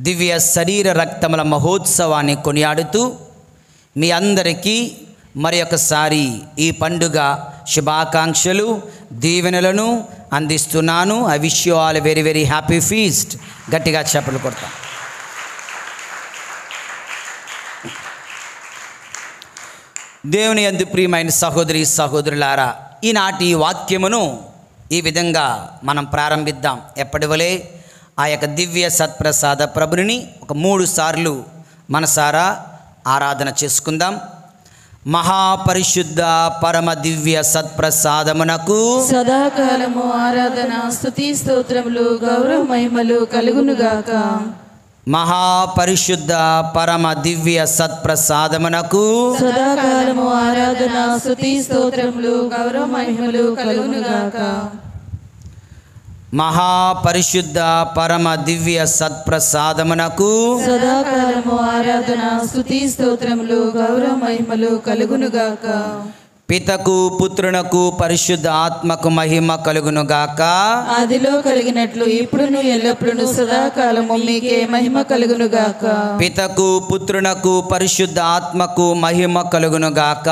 దివ్య శరీర రక్తముల మహోత్సవాన్ని కొనియాడుతూ మీ అందరికీ మరి ఒకసారి ఈ పండుగ శుభాకాంక్షలు దీవెనలను అందిస్తున్నాను. I wish you all very very happy feast. గట్టిగా చప్పట్లు కొడతాం. దేవుని యందు ప్రియమైన సహోదరి సహోదరులారా, ఈనాటి వాక్యమును ఈ విధంగా మనం ప్రారంభిద్దాం. ఎప్పటివలే ఆ యొక్క దివ్య సత్ప్రసాద ప్రభుని ఒక 3 సార్లు మనసారా ఆరాధన చేసుకుందాం. మహాపరిశుద్ధ పరమ దివ్య సత్ప్రసాదమునకు సదాకాలము ఆరాధన స్తుతి స్తోత్రములు గౌరవ మహిమలు కలుగునుగాక. మహాపరిశుద్ధ పరమ దివ్య సత్ప్రసాదమునకు సదాకాలము ఆరాధన స్తుతి స్తోత్రములు గౌరవ మహిమలు కలుగునుగాక. మహాపరిశుద్ధ పరమ దివ్య సత్ప్రసాదమునకు సదాకాలము ఆరాధన స్తుతి స్తోత్రములు గౌరవ మహిమలు కలుగునుగాక. పితకు పుత్రునకు పరిశుద్ధ ఆత్మకు మహిమ కలుగునుగాక. ఆదిలో కలిగినట్లు ఇప్పుడును ఎల్లప్పుడూ సదాకాలము మీకే మహిమ కలుగునుగాక. పితకు పుత్రునకు పరిశుద్ధ ఆత్మకు మహిమ కలుగునుగాక.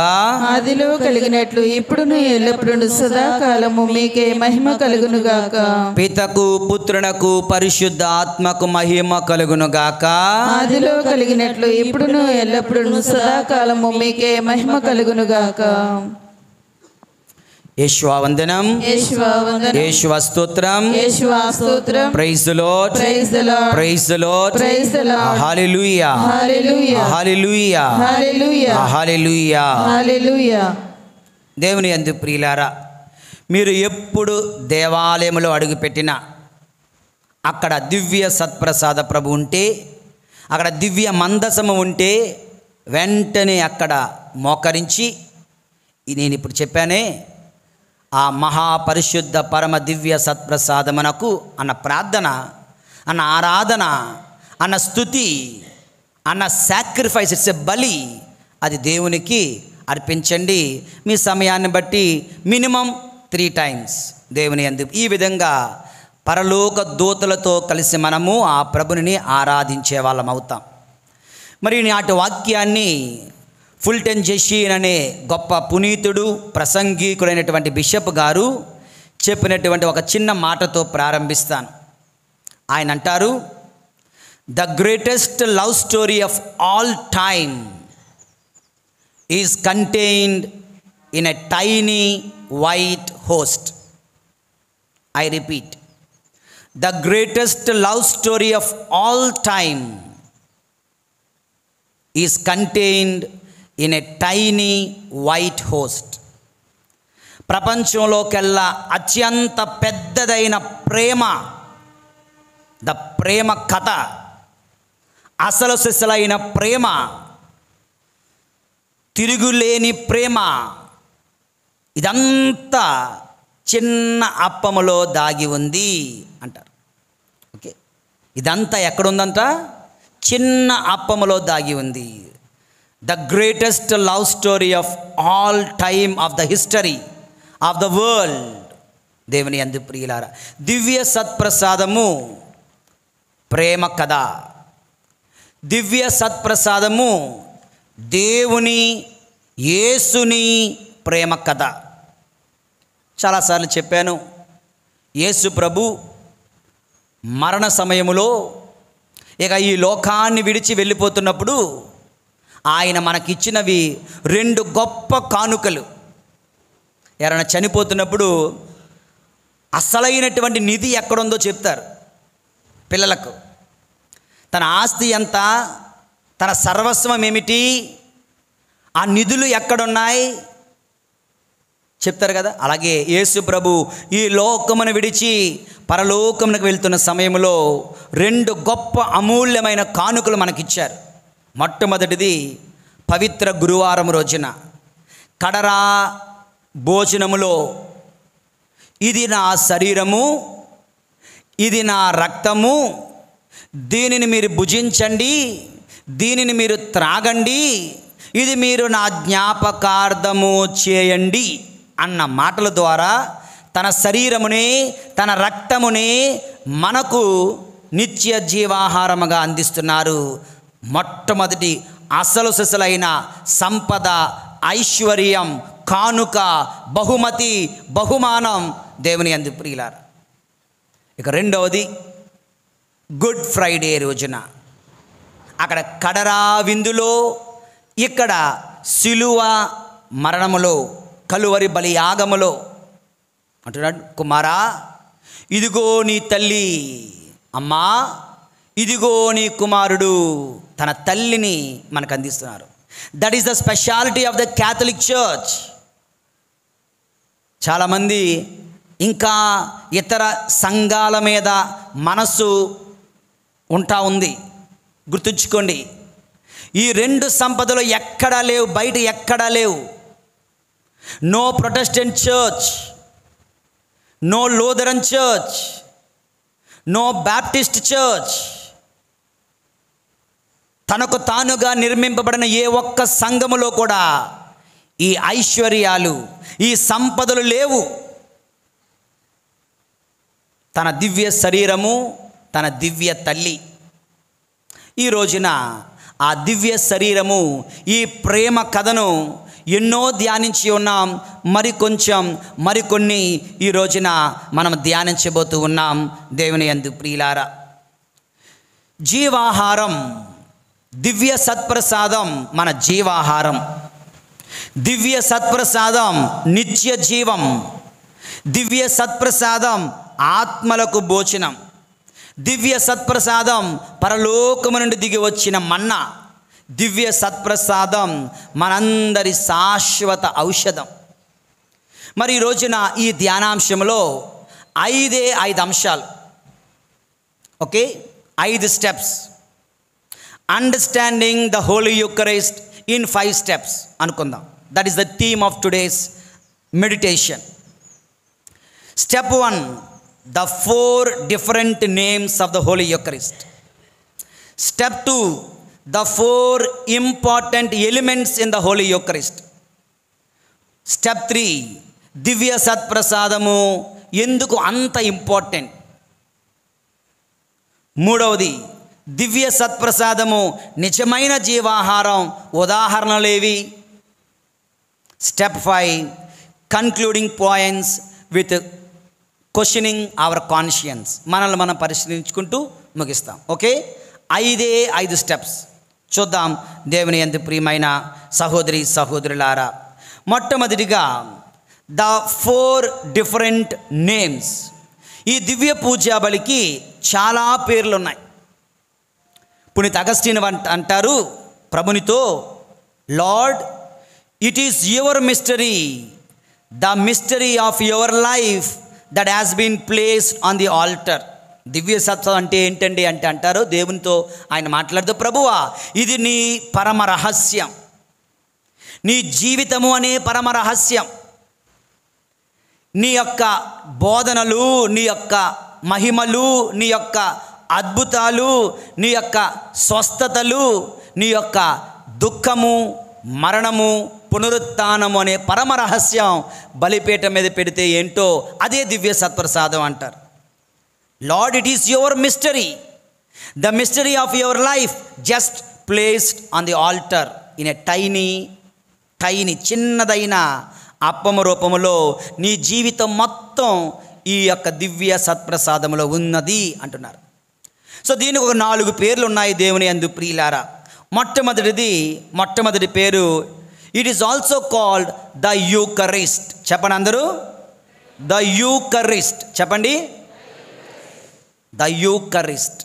ఆదిలో కలిగినట్లు ఇప్పుడును ఎల్లప్పుడూ సదాకాలము మీకే మహిమ కలుగునుగాక. పితకు పుత్రునకు పరిశుద్ధ ఆత్మకు మహిమ కలుగునుగాక. ఆదిలో కలిగినట్లు ఇప్పుడును ఎల్లప్పుడూ సదాకాలము మీకే మహిమ కలుగునుగాక. యేషువా వందనం, యేషువా వందనం, యేషువా స్తోత్రం, యేషువా స్తోత్రం. Praise the Lord, praise the Lord, praise the Lord, praise the Lord. Hallelujah, hallelujah, hallelujah, hallelujah, hallelujah. Hallelujah. దేవుని యందు ప్రియులారా, మీరు ఎప్పుడు దేవాలయంలో అడుగుపెట్టినా అక్కడ దివ్య సత్ప్రసాద ప్రభు ఉంటే, అక్కడ దివ్య మందసము ఉంటే వెంటనే అక్కడ మోకరించి నేను ఇప్పుడు చెప్పానే ఆ మహాపరిశుద్ధ పరమ దివ్య సత్ప్రసాదమునకు అన్న ప్రార్థన, అన్న ఆరాధన, అన్న స్తుతి, అన్న సాక్రిఫైస్, ఇట్స్ ఎ బలి, అది దేవునికి అర్పించండి. మీ సమయాన్ని బట్టి మినిమం 3 times దేవుని యందు ఈ విధంగా పరలోక దూతలతో కలిసి మనము ఆ ప్రభుని ఆరాధించే వాళ్ళం అవుతాం. మరి నాటి వాక్యాన్ని ఫుల్టన్ జెషీన్ అనే గొప్ప పునీతుడు ప్రసంగికుడైనటువంటి బిషప్ గారు చెప్పినటువంటి ఒక చిన్న మాటతో ప్రారంభిస్తాను. ఆయన అంటారు, the greatest love story of all time is contained in a tiny white host. I repeat, the greatest love story of all time is contained in a tiny white host. ప్రపంచంలోకెల్లా అత్యంత పెద్దదైన ప్రేమ, ద ప్రేమ కథ, అసలు సిసలైన ప్రేమ, తిరుగులేని ప్రేమ, ఇదంతా చిన్న అప్పములో దాగి ఉంది అంటారు. ఓకే, ఇదంతా ఎక్కడుందంట? చిన్న అప్పములో దాగి ఉంది. The greatest love story of all time of the history of the world. దేవుని యందు ప్రియులారా, దివ్య సత్ప్రసాదము ప్రేమ కథ. దివ్య సత్ప్రసాదము దేవుని యేసుని ప్రేమ కథ. చాలాసార్లు చెప్పాను, యేసు ప్రభు మరణ సమయములో ఇక ఈ లోకాన్ని విడిచి వెళ్ళిపోతున్నప్పుడు ఆయన మనకిచ్చినవి 2 గొప్ప కానుకలు. ఎవరైనా చనిపోతున్నప్పుడు అసలైనటువంటి నిధి ఎక్కడుందో చెప్తారు పిల్లలకు. తన ఆస్తి ఎంత, తన సర్వస్వం ఏమిటి, ఆ నిధులు ఎక్కడున్నాయి చెప్తారు కదా. అలాగే యేసు ప్రభు ఈ లోకమును విడిచి పరలోకమునకు వెళ్తున్న సమయంలో 2 గొప్ప అమూల్యమైన కానుకలు మనకిచ్చారు. మొట్టమొదటిది పవిత్ర గురువారం రోజున కడరా భోజనములో, ఇది నా శరీరము, ఇది నా రక్తము, దీనిని మీరు భుజించండి, దీనిని మీరు త్రాగండి, ఇది మీరు నా జ్ఞాపకార్థము చేయండి అన్న మాటల ద్వారా తన శరీరమునే తన రక్తమునే మనకు నిత్య జీవాహారముగా అందిస్తున్నారు. మొట్టమొదటి అసలు సిసలైన సంపద, ఐశ్వర్యం, కానుక, బహుమతి, బహుమానం దేవుని యందు ప్రియులారా. ఇక రెండవది గుడ్ ఫ్రైడే రోజున అక్కడ కడరా విందులో, ఇక్కడ సిలువ మరణములో, కలువరి బలి యాగములో అంటున్నాడు, కుమారా ఇదిగో నీ తల్లి, అమ్మా ఇదిగో నీ కుమారుడు. తన తల్లిని మనకు అందిస్తున్నారు. That is the speciality of the Catholic church. చాలామంది ఇంకా ఇతర సంఘాల మీద మనసు ఉంటా ఉంది. గుర్తుంచుకోండి, ఈ రెండు సంపదలు ఎక్కడా లేవు, బయట ఎక్కడా లేవు. No Protestant church, no Lutheran church, no Baptist church, తనకు తానుగా నిర్మింపబడిన ఏ ఒక్క సంఘములో కూడా ఈ ఐశ్వర్యాలు, ఈ సంపదలు లేవు. తన దివ్య శరీరము, తన దివ్య తల్లి. ఈ రోజున ఆ దివ్య శరీరము, ఈ ప్రేమ కథను ఎన్నో ధ్యానించి ఉన్నాం. మరికొన్ని ఈ రోజున మనం ధ్యానించబోతూ ఉన్నాం. దేవుని యందు ప్రియులారా, జీవాహారం, దివ్య సత్ప్రసాదం మన జీవాహారం. దివ్య సత్ప్రసాదం నిత్య జీవం. దివ్య సత్ప్రసాదం ఆత్మలకు భోజనం. దివ్య సత్ప్రసాదం పరలోకము నుండి దిగి వచ్చిన మన్నా. దివ్య సత్ప్రసాదం మనందరి శాశ్వత ఔషధం. మరి ఈ రోజున ఈ ధ్యానాంశంలో 5 అంశాలు. Okay, 5 steps. Understanding the holy Eucharist in 5 steps అనుకుందాం. That is the theme of today's meditation. Step 1, the 4 different names of the Holy Eucharist. Step 2, the 4 important elements in the Holy Eucharist. Step 3, దివ్య సత్ప్రసాదము ఎందుకు అంత important. మూడవది, దివ్య సత్ప్రసాదము నిజమైన జీవాహారం ఉదాహరణలేవి. Step 5, concluding points with questioning our conscience. మనల్ని మనం పరిశీలించుకుంటూ ముగిస్తాం. ఓకే, 5 స్టెప్స్ చూద్దాం. దేవుని యందు ప్రియమైన సహోదరి సహోదరులారా, మొట్టమొదటిగా ద 4 డిఫరెంట్ నేమ్స్. ఈ దివ్య పూజా బలికి చాలా పేర్లు ఉన్నాయి. పునీత అగస్టిన్ అంటారు ప్రభునితో, Lord it is your mystery, the mystery of your life that has been placed on the altar. దివ్య సత్వం అంటే ఏంటండి అంటే అంటారు దేవునితో ఆయన మాట్లాడుతూ, ప్రభువా ఇది నీ పరమ రహస్యం, నీ జీవితము అనే పరమ రహస్యం. నీ యొక్క బోధనలు, నీ యొక్క మహిమలు, నీ యొక్క అద్భుతాలు, నీ యొక్క స్వస్థతలు, నీ యొక్క దుఃఖము, మరణము, పునరుత్థానము అనే పరమ రహస్యం బలిపీఠం మీద పెడితే ఏంటో అదే దివ్య సత్ప్రసాదం అంటారు. Lord it is your mystery, the mystery of your life just placed on the altar in a tiny చిన్నదైన అప్పము రూపములో నీ జీవితం మొత్తం ఈ యొక్క దివ్య సత్ప్రసాదములో ఉన్నది అంటున్నారు. సో దీనికి ఒక 4 పేర్లు ఉన్నాయి దేవుని యందు ప్రియులారా. మొట్టమొదటి పేరు, it is also called the Eucharist. చెప్పండి అందరూ, ద యూకరిస్ట్ చెప్పండి. The Eucharist.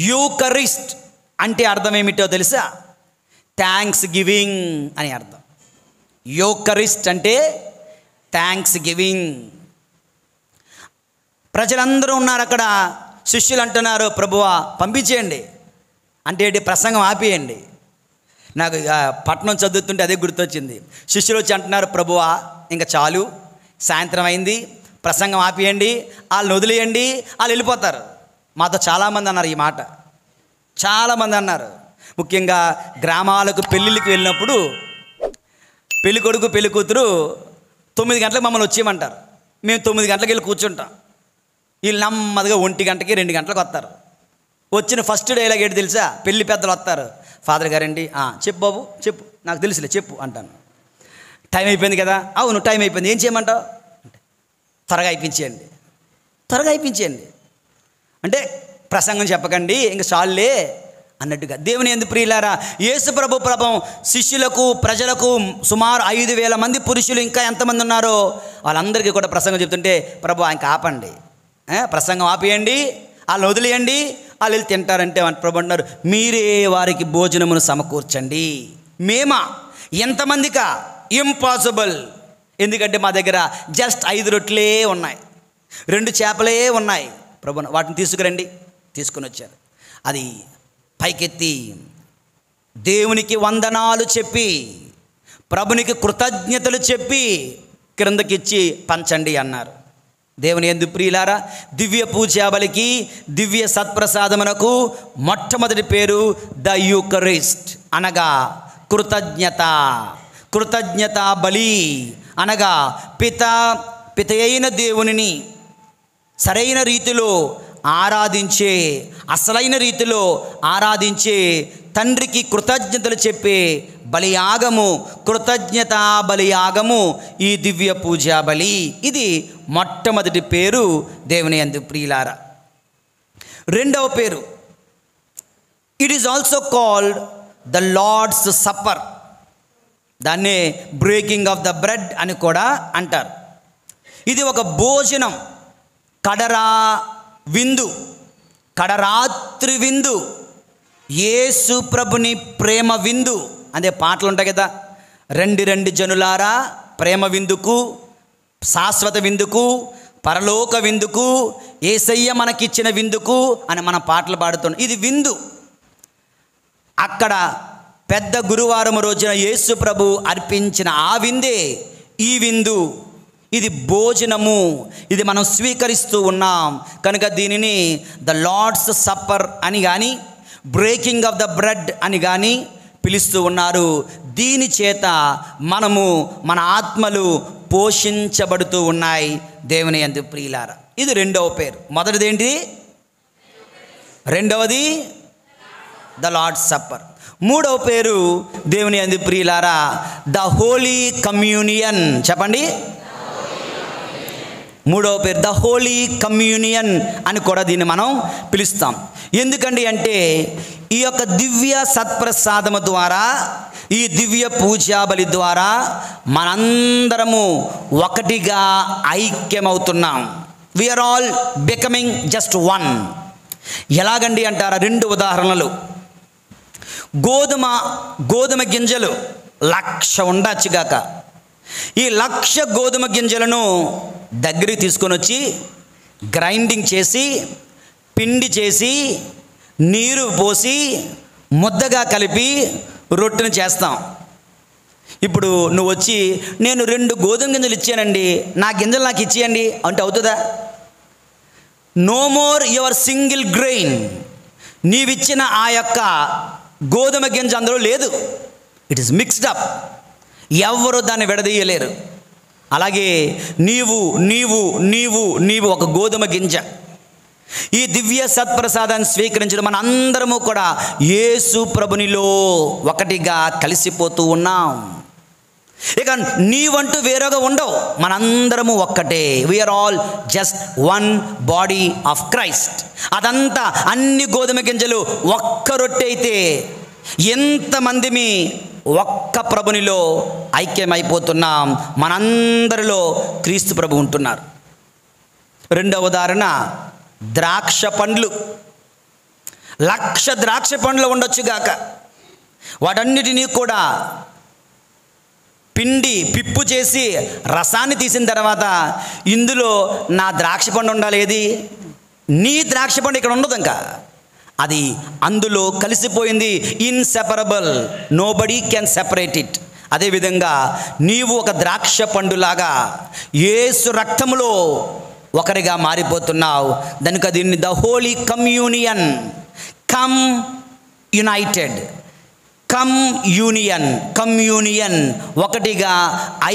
యూకరిస్ట్ అంటే అర్థం ఏమిటో తెలుసా? థ్యాంక్స్ గివింగ్ అని అర్థం. యూకరిస్ట్ అంటే థ్యాంక్స్ గివింగ్. ప్రజలందరూ ఉన్నారు అక్కడ. శిష్యులు అంటున్నారు, ప్రభువా పంపించేయండి అంటే ఏంటి, ప్రసంగం ఆపేయండి. నాకు పట్నం చదువుతుంటే అదే గుర్తొచ్చింది. శిష్యులు వచ్చి అంటున్నారు, ప్రభువా ఇంకా చాలు, సాయంత్రం అయింది, ప్రసంగం ఆపేయండి, వాళ్ళని వదిలేయండి, వాళ్ళు వెళ్ళిపోతారు. మాతో చాలామంది అన్నారు ఈ మాట. చాలామంది అన్నారు. ముఖ్యంగా గ్రామాలకు పెళ్ళిళ్ళకి వెళ్ళినప్పుడు పెళ్ళి కొడుకు పెళ్ళి కూతురు 9 గంటలకు మమ్మల్ని వచ్చేయమంటారు. మేము 9 గంటలకు వెళ్ళి కూర్చుంటాం. వీళ్ళు నెమ్మదిగా 1 గంటకి 2 గంటలకు వస్తారు. వచ్చిన ఫస్ట్ డైలాగ్ ఏంటి తెలుసా? పెళ్లి పెద్దలు వస్తారు. ఫాదర్ గారండి, చెప్పు బాబు చెప్పు, నాకు తెలుసులే చెప్పు అంటాను. టైం అయిపోయింది కదా. అవును టైం అయిపోయింది, ఏం చేయమంటావు అంటే త్వరగా అయిపించేయండి అంటే ప్రసంగం చెప్పకండి ఇంక చాలులే అన్నట్టుగా. దేవుని యందు ప్రియులారా, యేసు ప్రభు శిష్యులకు ప్రజలకు సుమారు 5,000 మంది పురుషులు ఇంకా ఎంతమంది ఉన్నారో వాళ్ళందరికీ కూడా ప్రసంగం చెప్తుంటే, ప్రభు ఆయనకి ఆపండి, ప్రసంగం ఆపేయండి, వాళ్ళని వదిలేయండి, వాళ్ళు వెళ్ళి తింటారంటే ప్రభు అంటున్నారు, మీరే వారికి భోజనమును సమకూర్చండి. మేమా? ఎంతమందికా? ఇంపాసిబుల్. ఎందుకంటే మా దగ్గర జస్ట్ 5 రొట్టెలే ఉన్నాయి, 2 చేపలే ఉన్నాయి. ప్రభు వాటిని తీసుకురండి. తీసుకుని వచ్చారు. అది పైకెత్తి దేవునికి వందనాలు చెప్పి ప్రభునికి కృతజ్ఞతలు చెప్పి క్రిందకిచ్చి పంచండి అన్నారు. దేవుని యందు ప్రియులారా, దివ్య పూజాబలికి దివ్య సత్ప్రసాదమునకు మొట్టమొదటి పేరు ద యూకరిస్ట్, అనగా కృతజ్ఞత బలి, అనగా పిత అయిన దేవునిని సరైన రీతిలో ఆరాధించే, అసలైన రీతిలో ఆరాధించే తండ్రికి కృతజ్ఞతలు చెప్పే బలియాగము, కృతజ్ఞతా బలియాగము ఈ దివ్య పూజా బలి. ఇది మొట్టమొదటి పేరు దేవుని యందు ప్రియులారా. రెండవ పేరు, it is also called the Lord's supper. దాన్నే బ్రేకింగ్ ఆఫ్ ద బ్రెడ్ అని కూడా అంటారు. ఇది ఒక భోజనం, కడరాత్రి విందు, యేసు ప్రభుని ప్రేమ విందు. అదే పాటలు ఉంటాయి కదా, రండి జనులారా ప్రేమ విందుకు, శాశ్వత విందుకు, పరలోక విందుకు, యేసయ్య మనకిచ్చిన విందుకు అని మనం పాటలు పాడుతున్నాం. ఇది విందు. అక్కడ పెద్ద గురువారం రోజున యేసు ప్రభు అర్పించిన ఆ విందే ఈ విందు. ఇది భోజనము, ఇది మనం స్వీకరిస్తూ ఉన్నాం కనుక దీనిని ద లార్డ్స్ సప్పర్ అని కానీ బ్రేకింగ్ ఆఫ్ ద బ్రెడ్ అని కానీ పిలుస్తూ ఉన్నారు. దీని చేత మనము మన ఆత్మలు పోషించబడుతూ ఉన్నాయి దేవుని యందు ప్రియులారా. ఇది రెండవ పేరు. మొదటిది ఏంటి? రెండవది ద లార్డ్స్ సప్పర్. మూడవ పేరు దేవుని యందు ప్రియులారా ద హోలీ కమ్యూనియన్. చెప్పండి. మూడవ పేరు ద హోలీ కమ్యూనియన్ అని కూడా దీన్ని మనం పిలుస్తాం. ఎందుకండి అంటే ఈ యొక్క దివ్య సత్ప్రసాదము ద్వారా, ఈ దివ్య పూజా బలి ద్వారా మనందరము ఒకటిగా ఐక్యమవుతున్నాం. We are all becoming just one. ఎలాగండి అంటారా? 2 ఉదాహరణలు. గోధుమ గింజలు 1,00,000 ఉండొచ్చుగాక. ఈ 1,00,000 గోధుమ గింజలను దగ్గరికి తీసుకొని వచ్చి గ్రైండింగ్ చేసి, పిండి చేసి, నీరు పోసి, ముద్దగా కలిపి రొట్టెను చేస్తాం. ఇప్పుడు నువ్వు వచ్చి నేను 2 గోధుమ గింజలు ఇచ్చానండి, నా గింజలు నాకు ఇచ్చేయండి అంటే అవుతుందా? No more your single grain. నీవిచ్చిన ఆ యొక్క గోధుమ గింజ అందులో లేదు. It is mixed up. ఎవరు దాన్ని విడదీయలేరు. అలాగే నీవు ఒక గోధుమ గింజ. ఈ దివ్య సత్ప్రసాదాన్ని స్వీకరించడం మన అందరము కూడా యేసు ప్రభునిలో ఒకటిగా కలిసిపోతూ ఉన్నాం. ఇక నీవంటూ వేరేగా ఉండవు, మనందరము ఒక్కటే. We are all just one body of Christ. అదంతా అన్ని గోధుమ గింజలు ఒక్క రొట్టె అయితే ఎంతమందిమి ఒక్క ప్రభునిలో ఐక్యమైపోతున్నాం. మనందరిలో క్రీస్తు ప్రభు ఉంటున్నారు. రెండవ ఉదాహరణ ద్రాక్ష పండ్లు. 1,00,000 ద్రాక్ష పండ్లు ఉండొచ్చుగాక. వాటన్నిటినీ కూడా పిప్పు చేసి రసాన్ని తీసిన తర్వాత ఇందులో నా ద్రాక్ష పండు ఉండాలి, ఏది నీ ద్రాక్ష పండు ఇక్కడ ఉండదు, ఇంకా అది అందులో కలిసిపోయింది. Inseparable, nobody can separate it. అదేవిధంగా నీవు ఒక ద్రాక్ష పండులాగా యేసు రక్తములో ఒకరిగా మారిపోతున్నావు. కనుక దీన్ని the holy communion, come United, communion ఒకటిగా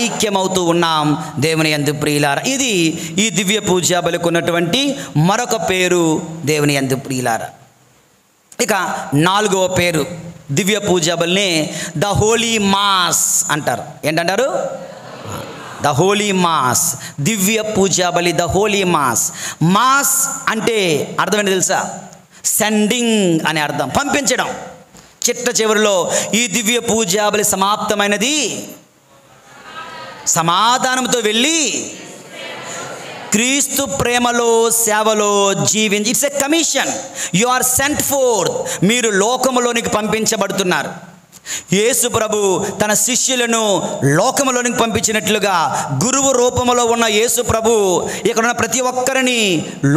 ఐక్యమవుతూ ఉన్నాం దేవుని యందు ప్రియులారా. ఇది ఈ దివ్య పూజా బలికి ఉన్నటువంటి మరొక పేరు దేవుని యందు ప్రియులారా. ఇక 4వ పేరు దివ్య పూజా బలిని ద హోలీ మాస్ అంటారు. ఏంటంటారు? ద హోలీ మాస్, దివ్య పూజా బలి, ద హోలీ మాస్. మాస్ అంటే అర్థం ఏంటి తెలుసా? సెండింగ్ అనే అర్థం, పంపించడం. చిట్ట చివరిలో ఈ దివ్య పూజా బలి సమాప్తమైనది, సమాధానంతో వెళ్ళి క్రీస్తు ప్రేమలో సేవలో జీవించి. It's a commission. You are sent forth. మీరు లోకములోనికి పంపించబడుతున్నారు. యేసు ప్రభు తన శిష్యులను లోకములోనికి పంపించినట్లుగా గురువు రూపంలో ఉన్న యేసు ప్రభు ఇక్కడున్న ప్రతి ఒక్కరిని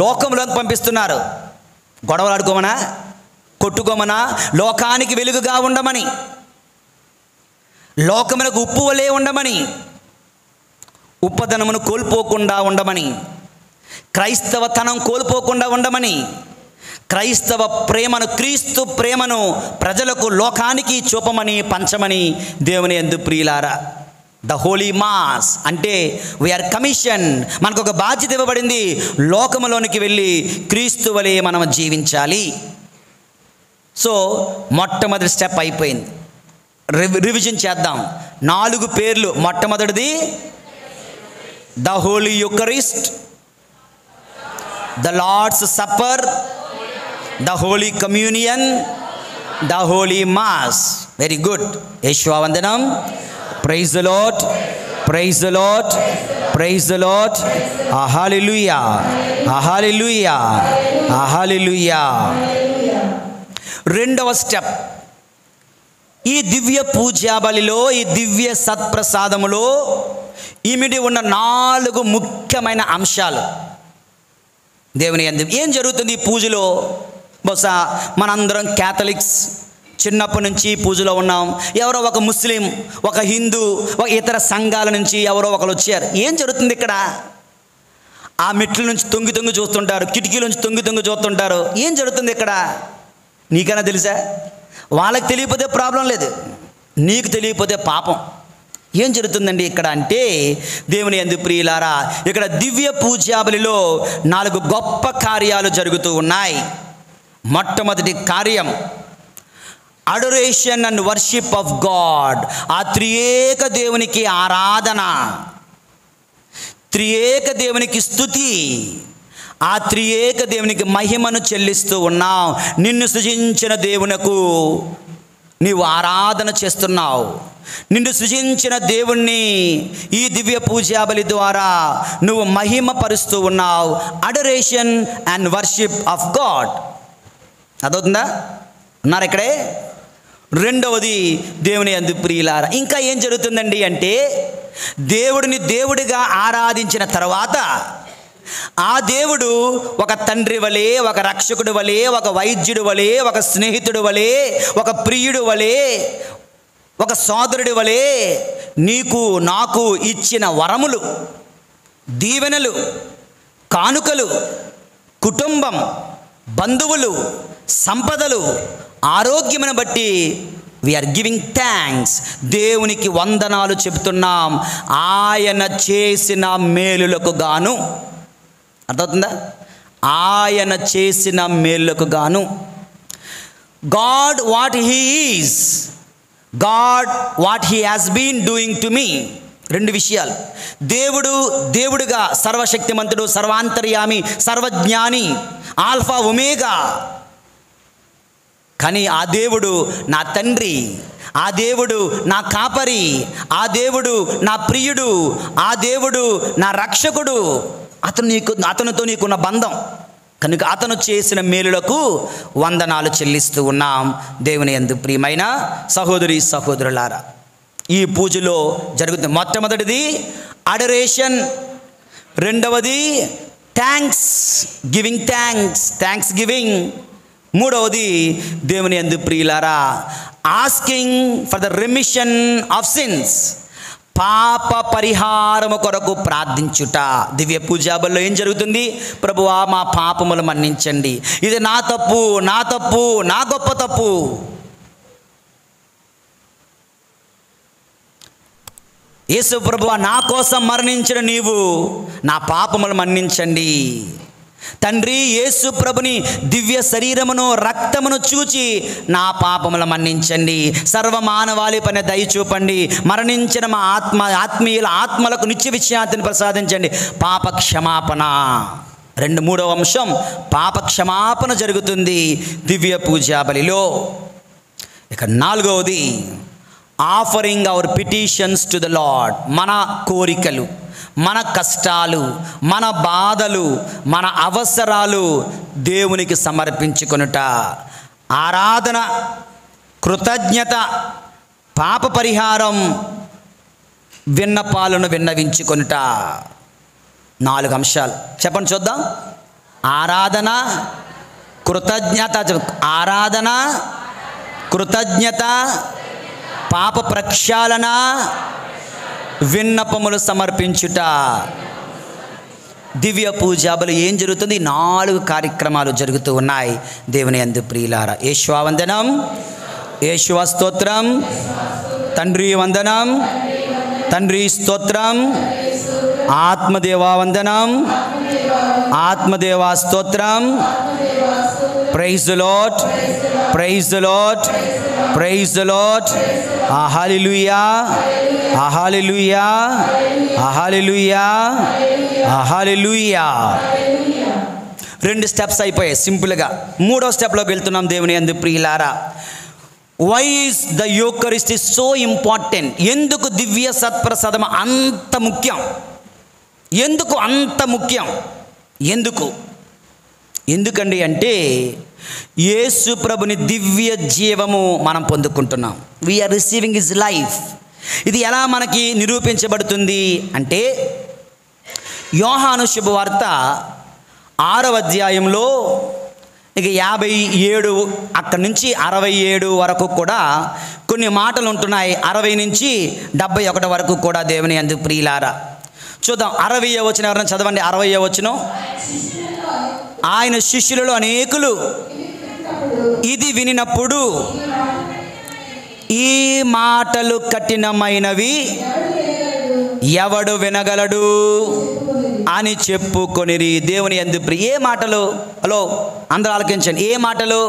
లోకంలోకి పంపిస్తున్నారు. గొడవలు ఆడుకోమనా, కొట్టుకోమనా, లోకానికి వెలుగుగా ఉండమని, లోకమునకు ఉప్పు వలె ఉండమని, ఉప్పదనమును కోల్పోకుండా ఉండమని, క్రైస్తవతనం కోల్పోకుండా ఉండమని, క్రైస్తవ ప్రేమను, క్రీస్తు ప్రేమను ప్రజలకు, లోకానికి చూపమని, పంచమని దేవుని యందు ప్రియులారా. ద హోలీ మాస్ అంటే వీఆర్ కమిషన్. మనకు ఒక బాధ్యత ఇవ్వబడింది. లోకములోనికి వెళ్ళి క్రీస్తు వలె మనం జీవించాలి. సో మొట్టమొదటి స్టెప్ అయిపోయింది. రివిజన్ చేద్దాం. 4 పేర్లు. మొట్టమొదటిది the holy Eucharist, the Lord's supper, the holy communion, the holy mass. Very good. యేషువందనం. Praise the Lord, praise the Lord, praise the Lord. Hallelujah, hallelujah, hallelujah. రెండవ స్టెప్, ఈ దివ్య పూజా బలిలో, ఈ దివ్య సత్ప్రసాదములో ఇమిడి ఉన్న 4 ముఖ్యమైన అంశాలు దేవుని యందు. ఏం జరుగుతుంది ఈ పూజలో? బహుశా మనందరం క్యాథలిక్స్, చిన్నప్పటి నుంచి పూజలో ఉన్నాం. ఎవరో ఒక ముస్లిం, ఒక హిందూ, ఒక ఇతర సంఘాల నుంచి ఎవరో ఒకరు వచ్చారు. ఏం జరుగుతుంది ఇక్కడ? ఆ మెట్ల నుంచి తొంగి తొంగి చూస్తుంటారు, కిటికీల నుంచి తొంగి తొంగి చూస్తుంటారు. ఏం జరుగుతుంది ఇక్కడ? నీకైనా తెలుసా? వాళ్ళకి తెలియకపోతే ప్రాబ్లం లేదు, నీకు తెలియకపోతే పాపం. ఏం జరుగుతుందండి ఇక్కడ అంటే, దేవుని యందు ప్రియులారా, ఇక్కడ దివ్య పూజా బలిలో 4 గొప్ప కార్యాలు జరుగుతూ ఉన్నాయి. మొట్టమొదటి కార్యం adoration and worship of God. ఆ త్రియేక దేవునికి ఆరాధన, త్రియేక దేవునికి స్తుతి, ఆ త్రియేక దేవునికి మహిమను చెల్లిస్తూ ఉన్నాం. నిన్ను సృజించిన దేవునకు నీవు ఆరాధన చేస్తున్నావు. నిన్ను సృజించిన దేవుణ్ణి ఈ దివ్య పూజా బలి ద్వారా నువ్వు మహిమ పరుస్తూ ఉన్నావు. Adoration and worship of God. అదవుతుందా? ఉన్నారు ఇక్కడే. రెండవది దేవుని యందు ప్రియులారా, ఇంకా ఏం జరుగుతుందండి అంటే, దేవుడిని దేవుడిగా ఆరాధించిన తర్వాత ఆ దేవుడు ఒక తండ్రి వలె, ఒక రక్షకుడు వలె, ఒక వైద్యుడు వలె, ఒక స్నేహితుడు వలె, ఒక ప్రియుడు వలె, ఒక సోదరుడి వలె నీకు నాకు ఇచ్చిన వరములు, దీవెనలు, కానుకలు, కుటుంబం, బంధువులు, సంపదలు, ఆరోగ్యమును బట్టి వీఆర్ గివింగ్ థ్యాంక్స్. దేవునికి వందనాలు చెబుతున్నాం ఆయన చేసిన మేలులకు గాను. అర్థమవుతుందా? ఆయన చేసిన మేలులకు గాను. God what he is, God what he has been doing to me. 2 విషయాలు. దేవుడు దేవుడుగా సర్వశక్తిమంతుడు, సర్వాంతర్యామి, సర్వజ్ఞాని, ఆల్ఫా ఒమేగా. కానీ ఆ దేవుడు నా తండ్రి, ఆ దేవుడు నా కాపరి, ఆ దేవుడు నా ప్రియుడు, ఆ దేవుడు నా రక్షకుడు. అతనితో నీకున్న బంధం కనుక అతను చేసిన మేలులకు వందనాలు చెల్లిస్తూ ఉన్నాం దేవుని యందు ప్రియమైన సహోదరి సహోదరులారా. ఈ పూజలో జరుగుతుంది మొట్టమొదటిది అడరేషన్, రెండవది థ్యాంక్స్ గివింగ్, థ్యాంక్స్ గివింగ్, మూడవది దేవుని యందు ప్రియులారా asking for the remission of since, పాప పరిహారము కొరకు ప్రార్థించుట. దివ్య పూజా బలిలో ఏం జరుగుతుంది? ప్రభువా మా పాపములు మన్నించండి, ఇది నా తప్పు, నా గొప్ప తప్పు. యేసు ప్రభువా, నా కోసం మరణించిన నీవు నా పాపములు మన్నించండి. తండ్రి, యేసు ప్రభుని దివ్య శరీరమును రక్తమును చూచి నా పాపములు మన్నించండి. సర్వమానవాళి పైన దయ చూపండి. మరణించిన మా ఆత్మీయుల ఆత్మలకు నిత్య విశ్రాంతిని ప్రసాదించండి. పాప క్షమాపణ. మూడవ అంశం, పాప క్షమాపణ జరుగుతుంది దివ్య పూజా బలిలో. ఇక నాలుగవది, offering our petitions to the Lord. మన కోరికలు, మన కష్టాలు, మన బాధలు, మన అవసరాలు దేవునికి సమర్పించుకొనుట. ఆరాధన, కృతజ్ఞత, పాప పరిహారం, విన్నపాలను విన్నవించుకొనుట. 4 అంశాలు చెప్పండి చూద్దాం. ఆరాధన, కృతజ్ఞత, ఆరాధన, కృతజ్ఞత, పాప ప్రక్షాళన, విన్నపములు సమర్పించుట. దివ్య పూజా బలి ఏం జరుగుతుంది? 4 కార్యక్రమాలు జరుగుతూ ఉన్నాయి దేవుని యందు ప్రియులారా. యేషువా వందనం, యేషువా స్తోత్రం, తండ్రి వందనం, తండ్రి స్తోత్రం, ఆత్మదేవా వందనం, ఆత్మదేవా స్తోత్రం. Praise the Lord, praise the Lord, praise the Lord. Hallelujah, hallelujah, hallelujah, hallelujah. 2 steps అయిపోయాయి సింపుల్గా. 3వ స్టెప్లోకి వెళ్తున్నాం దేవుని యందు ప్రియులారా. Why is the Eucharist is so important? ఎందుకు దివ్య సత్ప్రసాదం అంత ముఖ్యం? ఎందుకు అంత ముఖ్యం? ఎందుకండి అంటే యేసు ప్రభుని దివ్య జీవము మనం పొందుకుంటున్నాం. We are receiving his life. ఇది ఎలా మనకి నిరూపించబడుతుంది అంటే యోహాను శుభవార్త 6వ అధ్యాయంలో ఇక 57 అక్కడి నుంచి 67 వరకు కూడా కొన్ని మాటలు ఉంటున్నాయి. 60 నుంచి 71 వరకు కూడా దేవుని యందు ప్రియులారా. చూద్దాం. 60వ వచనం ఎవరైనా చదవండి. 60వ వచనం, ఆయన శిష్యులలో అనేకులు ఇది వినినప్పుడు ఈ మాటలు కఠినమైనవి ఎవడు వినగలడు అని చెప్పుకొనిరి. దేవుని యందు ఏ మాటలు? హలో అందరూ ఆలకించండి. ఏ మాటలు?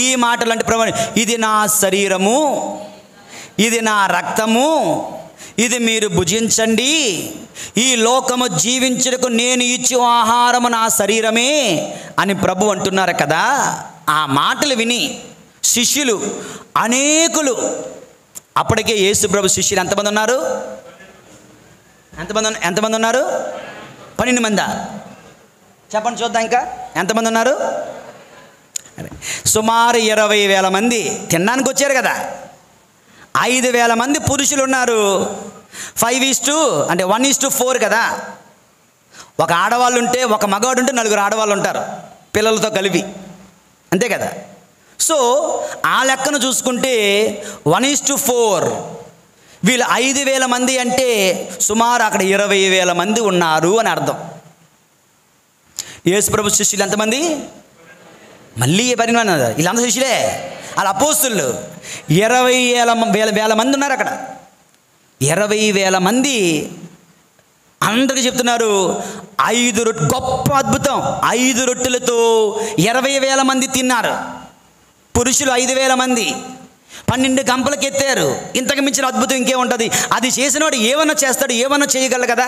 ఈ మాటలు అంటే ప్రభు, ఇది నా శరీరము, ఇది నా రక్తము, ఇది మీరు భుజించండి, ఈ లోకము జీవించుటకు నేను ఇచ్చు ఆహారము నా శరీరమే అని ప్రభు అంటున్నారు కదా. ఆ మాటలు విని శిష్యులు అనేకులు, అప్పటికే యేసు ప్రభు శిష్యులు ఎంతమంది ఉన్నారు? ఎంతమంది ఉన్నారు? 12 మందా? చెప్పండి చూద్దాం. ఇంకా ఎంతమంది ఉన్నారు? సుమారు 20,000 మంది తినడానికి వచ్చారు కదా. 5,000 మంది పురుషులు ఉన్నారు. 5:2 అంటే 1:4 కదా. ఒక ఆడవాళ్ళు ఉంటే, ఒక మగవాడు ఉంటే 4 ఆడవాళ్ళు ఉంటారు పిల్లలతో కలిపి, అంతే కదా. సో ఆ లెక్కను చూసుకుంటే 1:4. వీళ్ళు 5,000 మంది అంటే సుమారు అక్కడ 20,000 మంది ఉన్నారు అని అర్థం. యేసు ప్రభు శిష్యులు ఎంతమంది? మళ్ళీ 10 మంది. వీళ్ళంతా శిష్యులే, వాళ్ళ అపోస్తులు. 20,000 మంది ఉన్నారు అక్కడ. 20,000 మంది అందరికీ చెప్తున్నారు 5 రొట్టె. గొప్ప అద్భుతం. 5 రొట్టెలతో 20,000 మంది తిన్నారు. పురుషులు 5,000 మంది 12 గంపలకు ఎత్తారు. ఇంతకు మించిన అద్భుతం ఇంకేముంటుంది? అది చేసినవాడు ఏమన్నా చేస్తాడు, ఏమన్నా చేయగలరు కదా.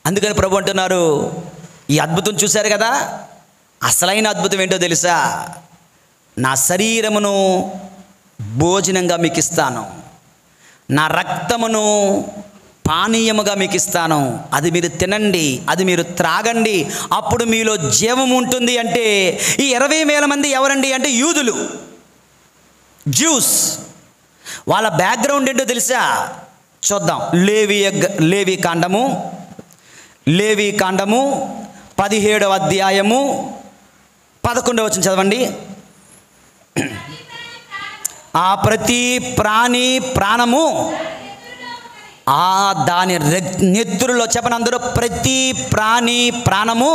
అందుకని ప్రభు అంటున్నారు, ఈ అద్భుతం చూశారు కదా, అసలైన అద్భుతం ఏంటో తెలుసా? నా శరీరమును భోజనంగా మీకు ఇస్తాను, నా రక్తమును పానీయముగా మీకు ఇస్తాను, అది మీరు తినండి, అది మీరు త్రాగండి, అప్పుడు మీలో జీవం ఉంటుంది. అంటే ఈ 20,000 మంది ఎవరండి అంటే యూదులు, జ్యూస్. వాళ్ళ బ్యాక్గ్రౌండ్ ఏంటో తెలుసా? చూద్దాం. లేవి కాండము 17వ అధ్యాయము 11వ వచనం చదవండి. ఆ ప్రతి ప్రాణి ప్రాణము దాని నెత్తురులో, చెప్పని అందరూ, ప్రతి ప్రాణి ప్రాణము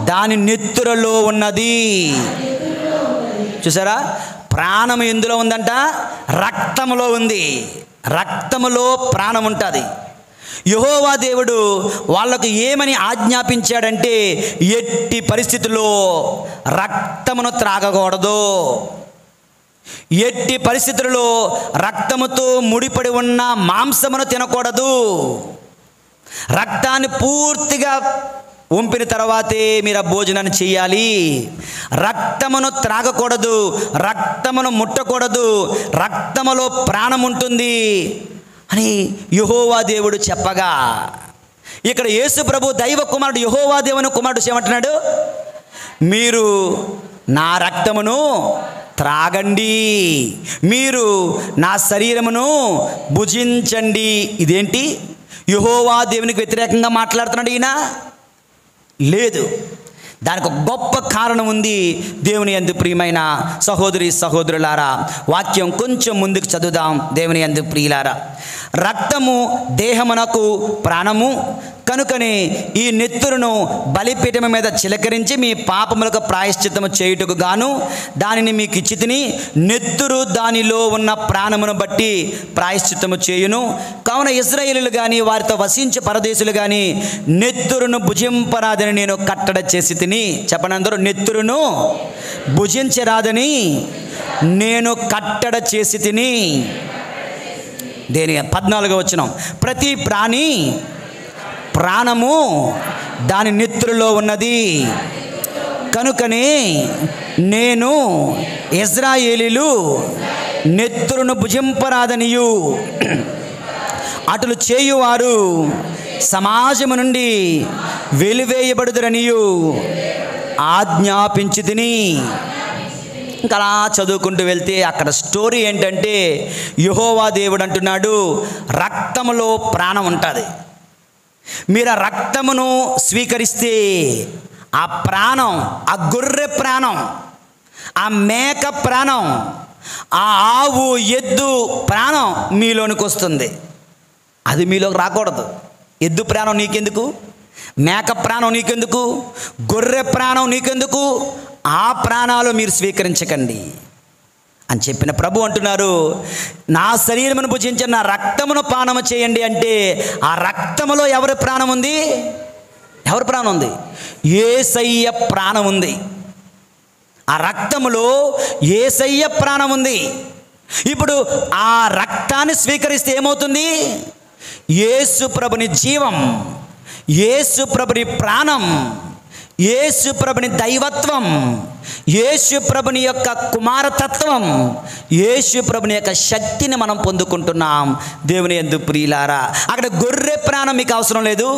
దాని నెత్తురులో ఉన్నది. చూసారా? ప్రాణం ఎందులో ఉందంట? రక్తంలో ఉంది. రక్తములో ప్రాణం ఉంటుంది. యెహోవా దేవుడు వాళ్ళకు ఏమని ఆజ్ఞాపించాడంటే ఎట్టి పరిస్థితుల్లో రక్తమును త్రాగకూడదు, ఎట్టి పరిస్థితులలో రక్తముతో ముడిపడి ఉన్న మాంసమును తినకూడదు. రక్తాన్ని పూర్తిగా వంపిన తర్వాతే మీరు ఆ భోజనాన్ని చేయాలి. రక్తమును త్రాగకూడదు, రక్తమును ముట్టకూడదు, రక్తములో ప్రాణం ఉంటుంది అని యెహోవా దేవుడు చెప్పగా, ఇక్కడ యేసు ప్రభు దైవ కుమారుడు యెహోవా దేవుని కుమారుడు ఏమంటున్నాడు? మీరు నా రక్తమును త్రాగండి, మీరు నా శరీరమును భుజించండి. ఇదేంటి? యెహోవా దేవునికి వ్యతిరేకంగా మాట్లాడుతున్నాడు ఈయన? లేదు. దానికి ఒక గొప్ప కారణం ఉంది. దేవుని యందు ప్రియమైన సహోదరి సహోదరులారా, వాక్యం కొంచెం ముందుకు చదువుదాం. దేవుని యందు ప్రియులారా, రక్తము దేహమునకు ప్రాణము కనుకనే ఈ నెత్తురును బలిపీఠం మీద చిలకరించి మీ పాపములకు ప్రాయశ్చిత్తము చేయుటకు గాను దానిని మీకు ఇచ్చితిని. నెత్తురు దానిలో ఉన్న ప్రాణమును బట్టి ప్రాయశ్చిత్తము చేయును. కావున ఇశ్రాయేలీయులు కానీ వారితో వసించే పరదేశులు కానీ నెత్తురును భుజింపరాదని నేను కట్టడ చేసి తిని. చెప్పండి అందరూ, నెత్తురును భుజించరాదని నేను కట్టడ చేసి తిని. దేని 14వ వచనం, ప్రతి ప్రాణి ప్రాణము దాని నెత్తురులో ఉన్నది కనుకనే నేను ఇశ్రాయేలీయులు నెత్తురును భుజింపరాదనియు అటులు చేయువారు సమాజము నుండి వెలివేయబడుదురనియు ఆజ్ఞాపించితిని. ఇంకా అలా చదువుకుంటూ వెళ్తే అక్కడ స్టోరీ ఏంటంటే యెహోవా దేవుడు అంటున్నాడు, రక్తములో ప్రాణం ఉంటుంది. మీరు ఆ రక్తమును స్వీకరిస్తే ఆ ప్రాణం, ఆ గొర్రె ప్రాణం, ఆ మేక ప్రాణం, ఆ ఆవు ఎద్దు ప్రాణం మీలోనికి వస్తుంది. అది మీలోకి రాకూడదు. ఎద్దు ప్రాణం నీకెందుకు? మేక ప్రాణం నీకెందుకు? గొర్రె ప్రాణం నీకెందుకు? ఆ ప్రాణాలు మీరు స్వీకరించకండి అని చెప్పిన ప్రభు అంటున్నారు, నా శరీరమును భుజించి నా రక్తమును పానము చేయండి. అంటే ఆ రక్తములో ఎవరి ప్రాణం ఉంది? ఎవరి ప్రాణం ఉంది? యేసయ్య ప్రాణం ఉంది. ఆ రక్తములో యేసయ్య ప్రాణం ఉంది. ఇప్పుడు ఆ రక్తాన్ని స్వీకరిస్తే ఏమవుతుంది? యేసు ప్రభుని జీవం, యేసు ప్రభుని ప్రాణం, యేసు ప్రభుని దైవత్వం, యేసు ప్రభుని యొక్క కుమారతత్వం, యేసు ప్రభుని యొక్క శక్తిని మనం పొందుకుంటున్నాం. దేవుని యందు ప్రియులారా, అక్కడ గొర్రె ప్రాణం మీకు అవసరం లేదు,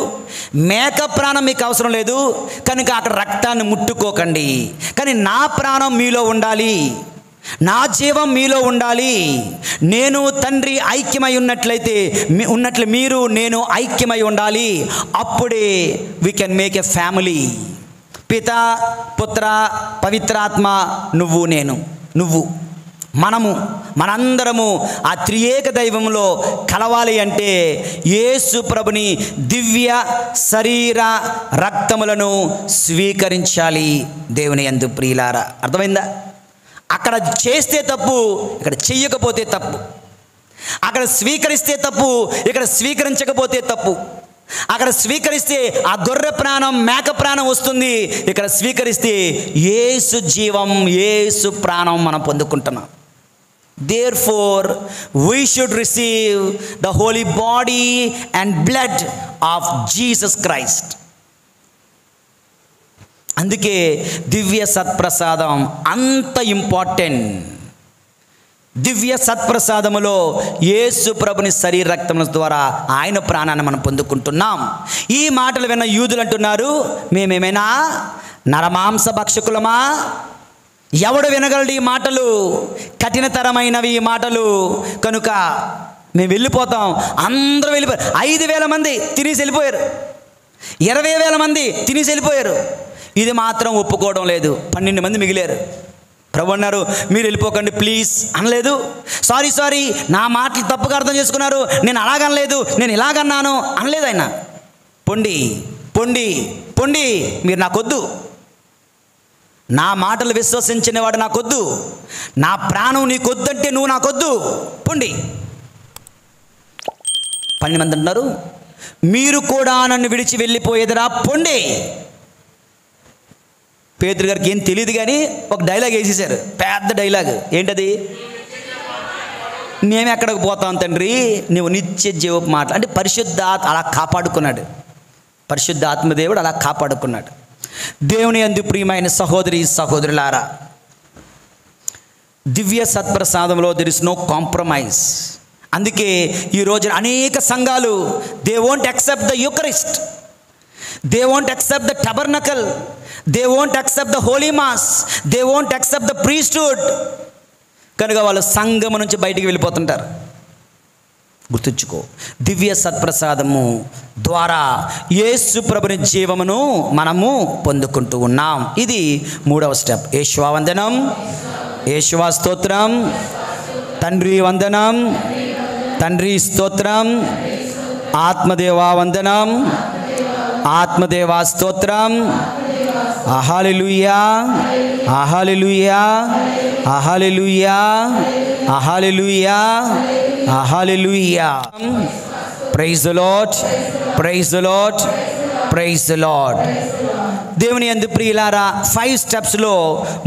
మేక ప్రాణం మీకు అవసరం లేదు కనుక అక్కడ రక్తాన్ని ముట్టుకోకండి. కానీ నా ప్రాణం మీలో ఉండాలి, నా జీవం మీలో ఉండాలి. నేను తండ్రి ఐక్యమై ఉన్నట్లయితే ఉన్నట్లు మీరు నేను ఐక్యమై ఉండాలి. అప్పుడే we can make a family. పిత, పుత్ర, పవిత్రాత్మ, నువ్వు, నేను, నువ్వు, మనము, మనందరము ఆ త్రియేక దైవంలో కలవాలి అంటే యేసు ప్రభుని దివ్య శరీర రక్తములను స్వీకరించాలి. దేవుని యందు ప్రియులారా, అర్థమైందా? అక్కడ చేస్తే తప్పు, ఇక్కడ చెయ్యకపోతే తప్పు. అక్కడ స్వీకరిస్తే తప్పు, ఇక్కడ స్వీకరించకపోతే తప్పు. అక్కడ స్వీకరిస్తే ఆ గొర్రె ప్రాణం, మేక ప్రాణం వస్తుంది. ఇక్కడ స్వీకరిస్తే యేసు జీవం, యేసు ప్రాణం మనం పొందుకుంటున్నాం. Therefore we should receive the holy body and blood of Jesus Christ. అందుకే దివ్య సత్ప్రసాదం అంత ఇంపార్టెంట్. దివ్య సత్ప్రసాదములో యేసు ప్రభుని శరీర రక్తముల ద్వారా ఆయన ప్రాణాన్ని మనం పొందుకుంటున్నాం. ఈ మాటలు విన్న యూదులు అంటున్నారు, మేమేమైనా నరమాంస భక్షకులమా? ఎవడు వినగలడు ఈ మాటలు? కఠినతరమైనవి ఈ మాటలు కనుక మేము వెళ్ళిపోతాం. అందరూ వెళ్ళిపోయారు. 5,000 మంది తినేసి వెళ్ళిపోయారు, 20,000 మంది తినేసి వెళ్ళిపోయారు. ఇది మాత్రం ఒప్పుకోవడం లేదు. 12 మంది మిగిలారు. ప్రభు అన్నారు, మీరు వెళ్ళిపోకండి ప్లీజ్ అనలేదు. సారీ నా మాటలు తప్పుగా అర్థం చేసుకున్నారు, నేను అలాగనలేదు, నేను ఇలాగన్నాను అనలేదు. ఆయన పొండి పొండి పొండి, మీరు నాకొద్దు, నా మాటలు విశ్వసించిన వాడు నాకొద్దు, నా ప్రాణం నీకొద్దంటే నువ్వు నాకొద్దు, పొండి. 12 మంది అంటున్నారు, మీరు కూడా నన్ను విడిచి వెళ్ళిపోయేదిరా పొండి. పేతురు గారికి ఏం తెలియదు కానీ ఒక డైలాగ్ వేసేసారు, పెద్ద డైలాగ్. ఏంటది? మేము ఎక్కడికి పోతాం తండ్రి, నువ్వు నిత్య జీవపు మాట. అంటే పరిశుద్ధాత్మ అలా కాపాడుకున్నాడు, పరిశుద్ధ ఆత్మదేవుడు అలా కాపాడుకున్నాడు. దేవుని యందు ప్రియమైన సహోదరి సహోదరులారా, దివ్య సత్ప్రసాదంలో దెర్ ఇస్ నో కాంప్రమైజ్. అందుకే ఈ రోజున అనేక సంఘాలు they won't accept the Eucharist, they won't accept the tabernacle, they won't accept the holy mass, they won't accept the priesthood. కనుక వాళ్ళు సంఘం నుంచి బయటికి వెళ్ళిపోతుంటారు. గుర్తుంచుకో, దివ్య సత్ప్రసాదము ద్వారా యేసు ప్రభుని జీవమును మనము పొందుకుంటూ ఉన్నాం. ఇది 3వ స్టెప్. యేషువా వందనం, యేషువా స్తోత్రం, తండ్రి వందనం, తండ్రి స్తోత్రం, ఆత్మదేవా వందనం, ఆత్మదేవా స్తోత్రం. Hallelujah, hallelujah, hallelujah, hallelujah, hallelujah. Praise the Lord, praise the Lord, praise the Lord. దేవుని యందు ప్రియులారా, 5 స్టెప్స్లో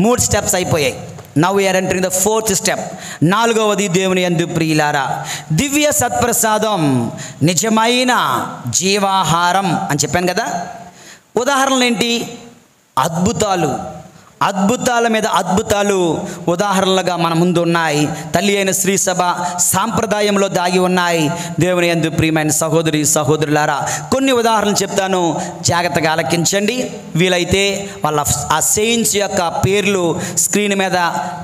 3 స్టెప్స్ అయిపోయాయి. Now we are entering the 4th step. 4వది దేవుని యందు ప్రియులారా, దివ్య సత్ప్రసాదం నిజమైన జీవాహారం అని చెప్పాను కదా. ఉదాహరణలు ఏంటి? అద్భుతాలు, అద్భుతాల మీద అద్భుతాలు ఉదాహరణలుగా మన ముందు ఉన్నాయి. తల్లి అయిన శ్రీ సభ సాంప్రదాయంలో దాగి ఉన్నాయి. దేవుని యందు ప్రియమైన సహోదరి సహోదరులారా, కొన్ని ఉదాహరణలు చెప్తాను, జాగ్రత్తగా ఆలకించండి. వీలైతే వాళ్ళ ఆ సెయింట్స్ యొక్క పేర్లు స్క్రీన్ మీద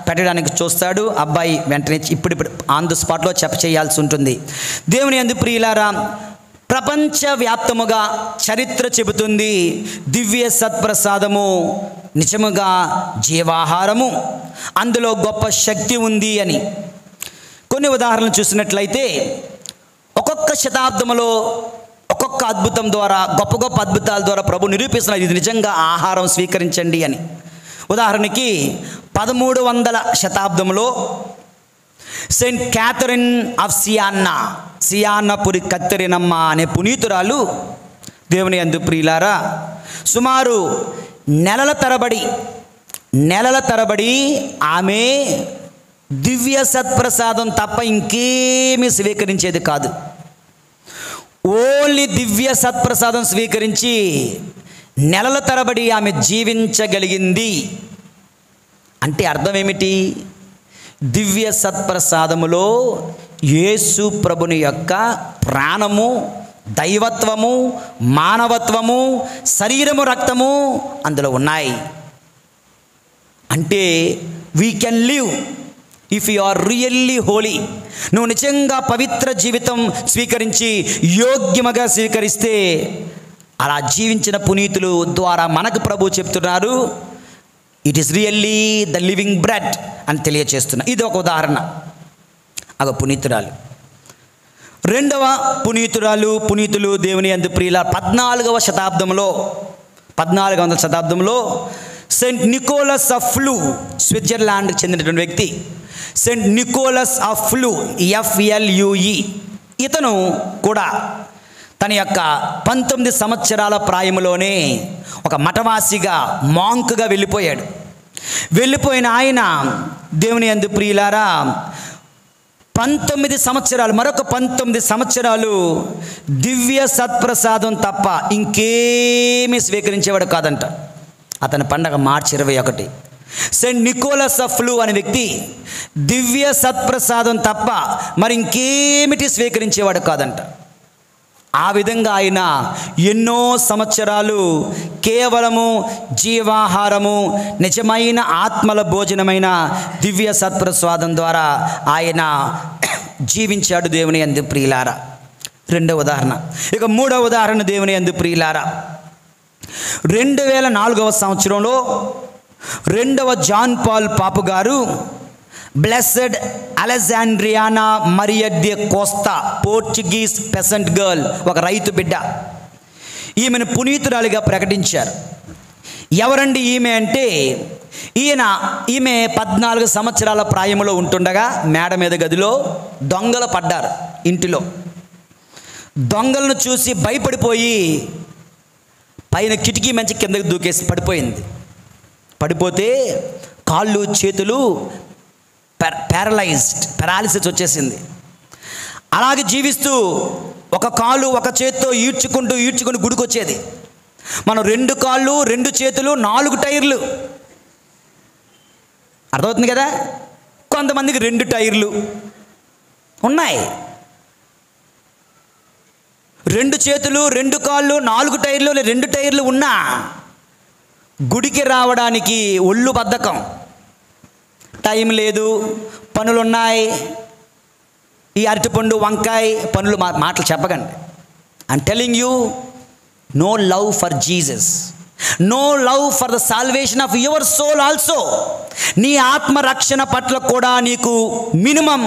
పెట్టడానికి చూస్తాడు అబ్బాయి, వెంటనే ఇప్పుడు ఆన్ ద స్పాట్లో చేయాల్సి ఉంటుంది. దేవుని యందు ప్రియులారా, ప్రపంచవ్యాప్తముగా చరిత్ర చెబుతుంది దివ్య సత్ప్రసాదము నిజముగా జీవాహారము, అందులో గొప్ప శక్తి ఉంది అని. కొన్ని ఉదాహరణలు చూసినట్లయితే ఒక్కొక్క శతాబ్దంలో ఒక్కొక్క అద్భుతం ద్వారా, గొప్ప గొప్ప అద్భుతాల ద్వారా ప్రభు నిరూపిస్తున్నారు ఇది నిజంగా ఆహారం స్వీకరించండి అని. ఉదాహరణకి 1300 శతాబ్దంలో సెయింట్ క్యాథరిన్ ఆఫ్ సియాన్నపురి కత్తెరినమ్మ అనే పునీతురాలు, దేవుని యందు ప్రియులారా, సుమారు నెలల తరబడి ఆమె దివ్య సత్ప్రసాదం తప్ప ఇంకేమీ స్వీకరించేది కాదు. ఓన్లీ దివ్య సత్ప్రసాదం స్వీకరించి నెలల తరబడి ఆమె జీవించగలిగింది. అంటే అర్థం ఏమిటి? దివ్య సత్ప్రసాదములో యేసు ప్రభుని యొక్క ప్రాణము, దైవత్వము, మానవత్వము, శరీరము, రక్తము అందులో ఉన్నాయి. అంటే we can live if you are really holy. నువ్వు నిజంగా పవిత్ర జీవితం స్వీకరించి యోగ్యముగా స్వీకరిస్తే, అలా జీవించిన పునీతులు ద్వారా మనకు ప్రభు చెప్తున్నారు it is really the living bread అని తెలియచేస్తున్నా. ఇది ఒక ఉదాహరణ. అగ పునీతురాలు. 2వ పునీతులు దేవుని యందు ప్రియుల 14వ శతాబ్దంలో సెయింట్ నికోలస్ ఆఫ్ ఫ్లూ, స్విట్జర్లాండ్కి చెందినటువంటి వ్యక్తి. Saint Nicholas of Flue, FLUE. ఇతను కూడా తన యొక్క 19 సంవత్సరాల ప్రాయంలోనే ఒక మఠవాసిగా, మాంక్గా వెళ్ళిపోయిన ఆయన దేవుని యందు ప్రియులారా 19 సంవత్సరాలు, మరొక 19 సంవత్సరాలు దివ్య సత్ప్రసాదం తప్ప ఇంకేమీ స్వీకరించేవాడు కాదంట. అతని పండగ మార్చి 21. సెయింట్ నికోలస్ ఆఫ్ ఫ్లూ అనే వ్యక్తి దివ్య సత్ప్రసాదం తప్ప మరి ఇంకేమిటి స్వీకరించేవాడు కాదంట. ఆ విధంగా ఆయన ఎన్నో సంవత్సరాలు కేవలము జీవాహారము, నిజమైన ఆత్మల భోజనమైన దివ్య సత్ప్రసాదం ద్వారా ఆయన జీవించాడు. దేవుని యందు ప్రియులారా, 2వ ఉదాహరణ. ఇక 3వ ఉదాహరణ దేవుని యందు ప్రియులారా, 2004వ సంవత్సరంలో 2వ జాన్ పాల్ పాపు గారు బ్లెస్సెడ్ అలెజాండ్రియానా మరియా డి కోస్తా, పోర్చుగీస్ పెసెంట్ గర్ల్, ఒక రైతు బిడ్డ, ఈమెను పునీతురాలిగా ప్రకటించారు. ఎవరండి ఈమె అంటే, ఈమె 14 సంవత్సరాల ప్రాయంలో ఉంటుండగా మేడ మీద గదిలో దొంగలు పడ్డారు. ఇంటిలో దొంగలను చూసి భయపడిపోయి పైన కిటికీ మంచి కిందకి దూకేసి పడిపోయింది. పడిపోతే కాళ్ళు చేతులు పారాలిసిస్ వచ్చేసింది. అలాగే జీవిస్తూ ఒక కాలు ఒక చేత్తో ఈడ్చుకుంటూ గుడికి వచ్చేది. మనం 2 కాళ్ళు 2 చేతులు 4 టైర్లు, అర్థమవుతుంది కదా. కొంతమందికి 2 టైర్లు ఉన్నాయి. 2 చేతులు 2 కాళ్ళు 4 టైర్లు 2 టైర్లు ఉన్నా గుడికి రావడానికి ఒళ్ళు బద్ధకం, టైం లేదు, పనులున్నాయి. ఈ అరటిపండు వంకాయ పనులు మాటలు చెప్పకండి. I'm telling you, no love for Jesus, no love for the salvation of your soul also. నీ ఆత్మరక్షణ పట్ల కూడా నీకు మినిమం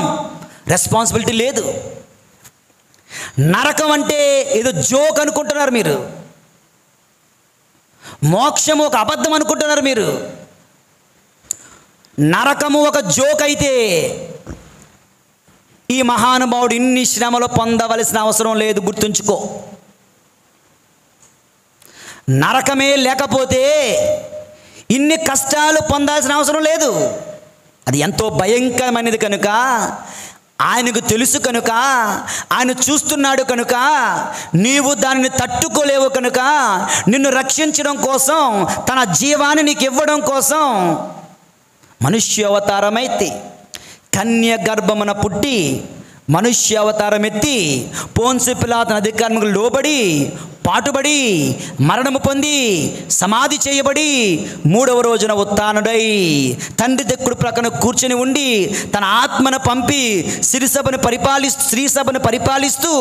రెస్పాన్సిబిలిటీ లేదు. నరకం అంటే ఏదో జోక్ అనుకుంటున్నారు మీరు, మోక్షము ఒక అబద్ధం అనుకుంటున్నారు మీరు. నరకము ఒక జోక్ అయితే ఈ మహానుభావుడు ఇన్ని శ్రమలు పొందవలసిన అవసరం లేదు. గుర్తుంచుకో, నరకమే లేకపోతే ఇన్ని కష్టాలు పొందాల్సిన అవసరం లేదు. అది ఎంతో భయంకరమైనది కనుక, ఆయనకు తెలుసు కనుక, ఆయన చూస్తున్నాడు కనుక, నీవు దానిని తట్టుకోలేవు కనుక, నిన్ను రక్షించడం కోసం, తన జీవాన్ని నీకు ఇవ్వడం కోసం మనుష్య అవతారమైతే కన్య గర్భమున పుట్టి మనుష్య అవతారం ఎత్తి పోన్సు పిలాతు అధికారములకు లోబడి పాటుబడి మరణము పొంది సమాధి చేయబడి 3వ రోజున ఉత్థానుడై తండ్రి దగ్గర ప్రక్కన కూర్చొని ఉండి తన ఆత్మను పంపి స్త్రీ సభను పరిపాలిస్తూ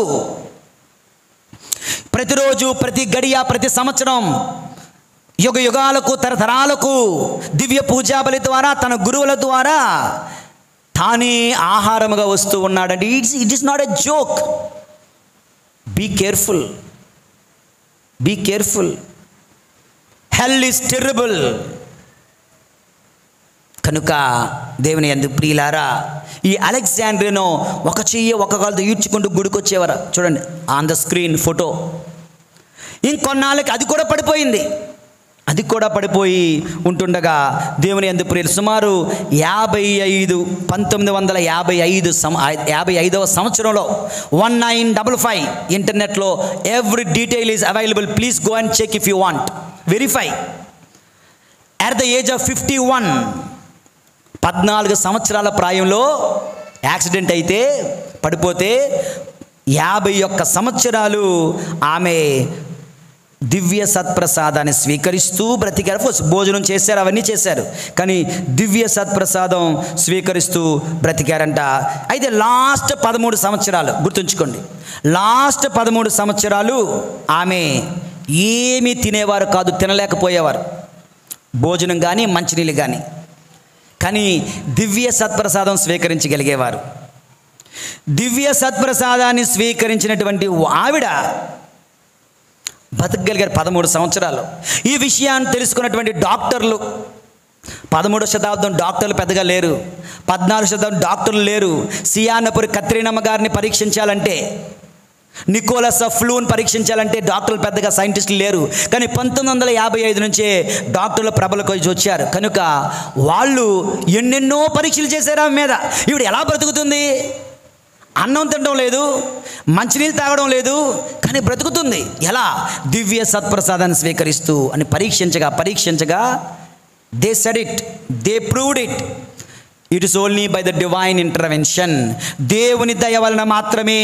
ప్రతిరోజు ప్రతి గడియ ప్రతి సంవత్సరం యుగ యుగాలకు తరతరాలకు దివ్య పూజాబలి ద్వారా తన గురువుల ద్వారా తానే ఆహారముగా వస్తూ ఉన్నాడండి. It is not a joke. Be careful, be careful. Hell is terrible. కనుక దేవుని యందు ప్రియులారా, ఈ అలెగ్జాండ్రియాను ఒక చెయ్యి ఒక కాలుతో ఈడ్చుకుంటూ గుడికి వచ్చేవారు. చూడండి ఆన్ ద స్క్రీన్ ఫోటో. ఇంకొన్నాళ్ళకి అది కూడా పడిపోయింది. అది కూడా పడిపోయి ఉంటుండగా దేవుని యందు ప్రియులు సుమారు 1955వ సంవత్సరంలో 1955 ఇంటర్నెట్లో every detail is available. Please go and check if you want verify. At the age of 51, 14 సంవత్సరాల ప్రాయంలో యాక్సిడెంట్ అయితే పడిపోతే 51 సంవత్సరాలు ఆమె దివ్య సత్ప్రసాదాన్ని స్వీకరిస్తూ బ్రతికారు. భోజనం చేశారు, అవన్నీ చేశారు, కానీ దివ్య సత్ప్రసాదం స్వీకరిస్తూ బ్రతికారంట. అయితే లాస్ట్ 13 సంవత్సరాలు గుర్తుంచుకోండి, లాస్ట్ 13 సంవత్సరాలు ఆమె ఏమీ తినేవారు కాదు, తినలేకపోయేవారు, భోజనం కానీ మంచినీళ్ళు కానీ దివ్య సత్ప్రసాదం స్వీకరించగలిగేవారు. దివ్య సత్ప్రసాదాన్ని స్వీకరించినటువంటి ఆవిడ బతకగలిగారు 13 సంవత్సరాలు. ఈ విషయాన్ని తెలుసుకున్నటువంటి డాక్టర్లు, 13వ శతాబ్దం డాక్టర్లు పెద్దగా లేరు, 14వ శతాబ్దం డాక్టర్లు లేరు. సియానపురి కత్రీనమ్మ గారిని పరీక్షించాలంటే, నికోలస్ ఫ్లూని పరీక్షించాలంటే డాక్టర్లు పెద్దగా సైంటిస్టులు లేరు. కానీ 1955 నుంచే డాక్టర్లు ప్రబలకు వచ్చారు కనుక వాళ్ళు ఎన్నెన్నో పరీక్షలు చేశారు ఆమె మీద. ఈవిడ ఎలా బ్రతుకుతుంది? అన్నం తినడం లేదు, మంచినీళ్ళు తాగడం లేదు, కానీ బ్రతుకుతుంది ఎలా? దివ్య సత్ప్రసాదాన్ని స్వీకరిస్తూ అని పరీక్షించగా they said it, they proved it. It is only by the divine intervention. దేవుని దయ వలన మాత్రమే,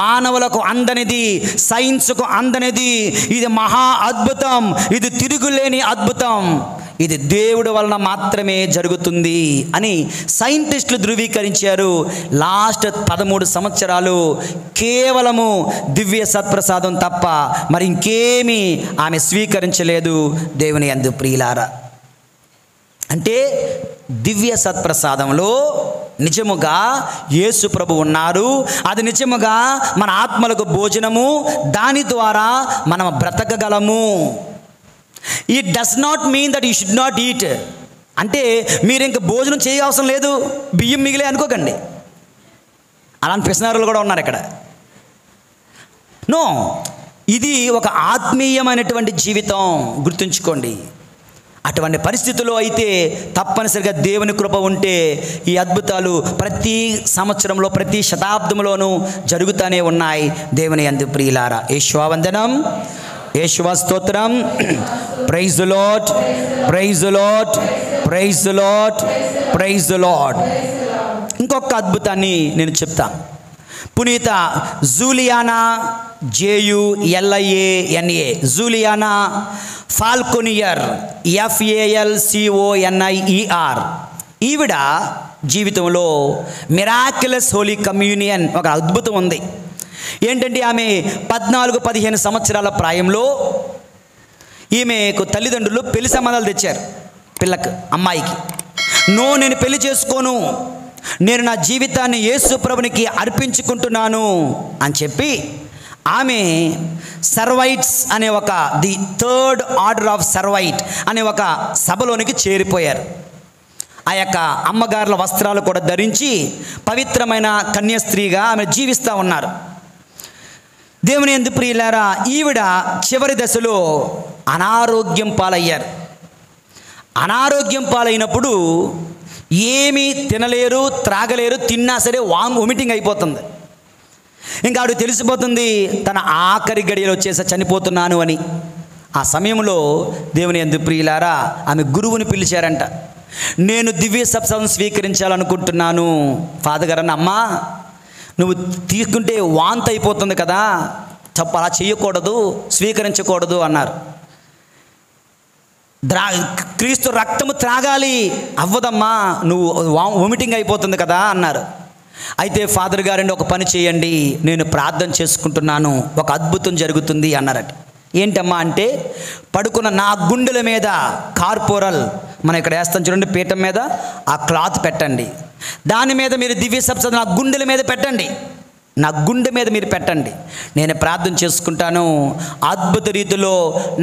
మానవులకు అందనిది, సైన్స్కు అందనిది, ఇది మహా అద్భుతం, ఇది తిరుగులేని అద్భుతం, ఇది దేవుడి వలన మాత్రమే జరుగుతుంది అని సైంటిస్టులు ధృవీకరించారు. లాస్ట్ 13 సంవత్సరాలు కేవలము దివ్య సత్ప్రసాదం తప్ప మరి ఇంకేమీ ఆమె స్వీకరించలేదు. దేవుని యందు ప్రియులారా, అంటే దివ్య సత్ప్రసాదంలో నిజముగా యేసు ప్రభు ఉన్నారు. అది నిజముగా మన ఆత్మలకు భోజనము, దాని ద్వారా మనం బ్రతకగలము. It does not mean that you should not eat. అంటే మీరు ఇంక భోజనం చేయ అవసరం లేదు, బియ్యం మిగిలే అనుకోకండి. అలాంటి పిసినారులు కూడా ఉన్నారు ఇక్కడ. నో, ఇది ఒక ఆత్మీయమైనటువంటి జీవితం, గుర్తుంచుకోండి. అటువంటి పరిస్థితుల్లో అయితే తప్పనిసరిగా దేవుని కృప ఉంటే ఈ అద్భుతాలు ప్రతి సంవత్సరంలో, ప్రతి శతాబ్దంలోనూ జరుగుతూనే ఉన్నాయి. దేవుని యందు ప్రియులారా, యేషువందనం, యేషువ స్తోత్రం. Praise the Lord, praise the Lord, praise the Lord, praise the Lord. ఇంకొక అద్భుతాన్ని నేను చెప్తాను. పునీత Juliana, JULIANA, Juliana Falconier, FALCONIER. ఈవిడ జీవితంలో మిరాక్యులస్ హోలీ కమ్యూనియన్ ఒక అద్భుతం ఉంది. ఏంటంటే ఆమె 14-15 సంవత్సరాల ప్రాయంలో ఈమెకు తల్లిదండ్రులు పెళ్లి సంబంధాలు తెచ్చారు. పిల్లకి, అమ్మాయికి. నేను పెళ్లి చేసుకోను, నేను నా జీవితాన్ని యేసు ప్రభునికి అర్పించుకుంటున్నాను అని చెప్పి ఆమె సర్వైట్స్ అనే ఒక ది థర్డ్ ఆర్డర్ ఆఫ్ సర్వైట్ అనే ఒక సభలోనికి చేరిపోయారు. ఆ యొక్క అమ్మగారుల వస్త్రాలు కూడా ధరించి పవిత్రమైన కన్యాస్త్రీగా ఆమె జీవిస్తూ ఉన్నారు. దేవుని యందు ప్రియులారా, ఈవిడ చివరి దశలో అనారోగ్యం పాలయ్యారు. అనారోగ్యం పాలైనప్పుడు ఏమీ తినలేరు, త్రాగలేరు, తిన్నా సరే వామిటింగ్ అయిపోతుంది. ఇంకా ఆవిడ తెలిసిపోతుంది తన ఆఖరి గడియలు వచ్చేసి చనిపోతున్నాను అని. ఆ సమయంలో దేవుని యందు ప్రియులారా, ఆమె గురువుని పిలిచారంట. నేను దివ్య సప్తాహం స్వీకరించాలనుకుంటున్నాను ఫాదర్ గారు. అమ్మా, నువ్వు తీసుకుంటే వాంతి అయిపోతుంది కదా, అలా చేయకూడదు, స్వీకరించకూడదు అన్నారు. క్రీస్తు రక్తము త్రాగాలి, అవ్వదమ్మా, నువ్వు వామిటింగ్ అయిపోతుంది కదా అన్నారు. అయితే ఫాదర్ గారండి, ఒక పని చేయండి, నేను ప్రార్థన చేసుకుంటున్నాను, ఒక అద్భుతం జరుగుతుంది అన్నారట. ఏంటమ్మా అంటే, పడుకున్న నా గుండెల మీద కార్పోరల్, మనం ఇక్కడ వేస్తాం చూడండి పీఠం మీద, ఆ క్లాత్ పెట్టండి, దాని మీద మీరు దివ్య సప్తాహం నా గుండెల మీద పెట్టండి, నా గుండె మీద మీరు పెట్టండి, నేను ప్రార్థన చేసుకుంటాను. అద్భుత రీతిలో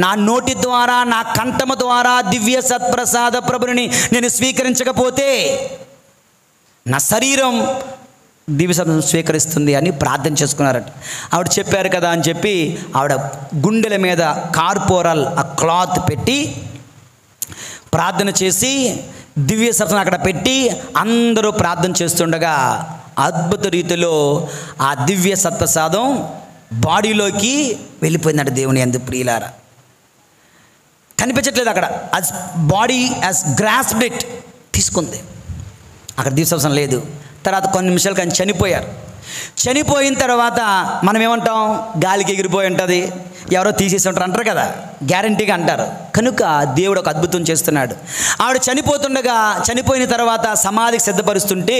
నా నోటి ద్వారా, నా కంఠము ద్వారా దివ్య సత్ప్రసాద ప్రభుని నేను స్వీకరించకపోతే నా శరీరం దివ్య సత్ప్రసాదం స్వీకరిస్తుంది అని ప్రార్థన చేసుకున్నారట. ఆవిడ చెప్పారు కదా అని చెప్పి ఆవిడ గుండెల మీద కార్పోరల్ ఆ క్లాత్ పెట్టి ప్రార్థన చేసి దివ్య సత్ప్రసాదం అక్కడ పెట్టి అందరూ ప్రార్థన చేస్తుండగా అద్భుత రీతిలో ఆ దివ్య సత్ప్రసాదం బాడీలోకి వెళ్ళిపోయిందంట. దేవుని యందు ప్రియులారా, కనిపించట్లేదు అక్కడ, as body as grasped it, తీసుకుంది. అక్కడ దివ్య సత్ప్రసాదం లేదు. తర్వాత కొన్ని నిమిషాలు కానీ చనిపోయారు. చనిపోయిన తర్వాత మనం ఏమంటాం, గాలికి ఎగిరిపోయి ఉంటుంది, ఎవరో తీసేసి ఉంటారు అంటారు కదా, గ్యారంటీగా అంటారు. కనుక దేవుడు ఒక అద్భుతం చేస్తున్నాడు. ఆవిడ చనిపోతుండగా, చనిపోయిన తర్వాత సమాధికి సిద్ధపరుస్తుంటే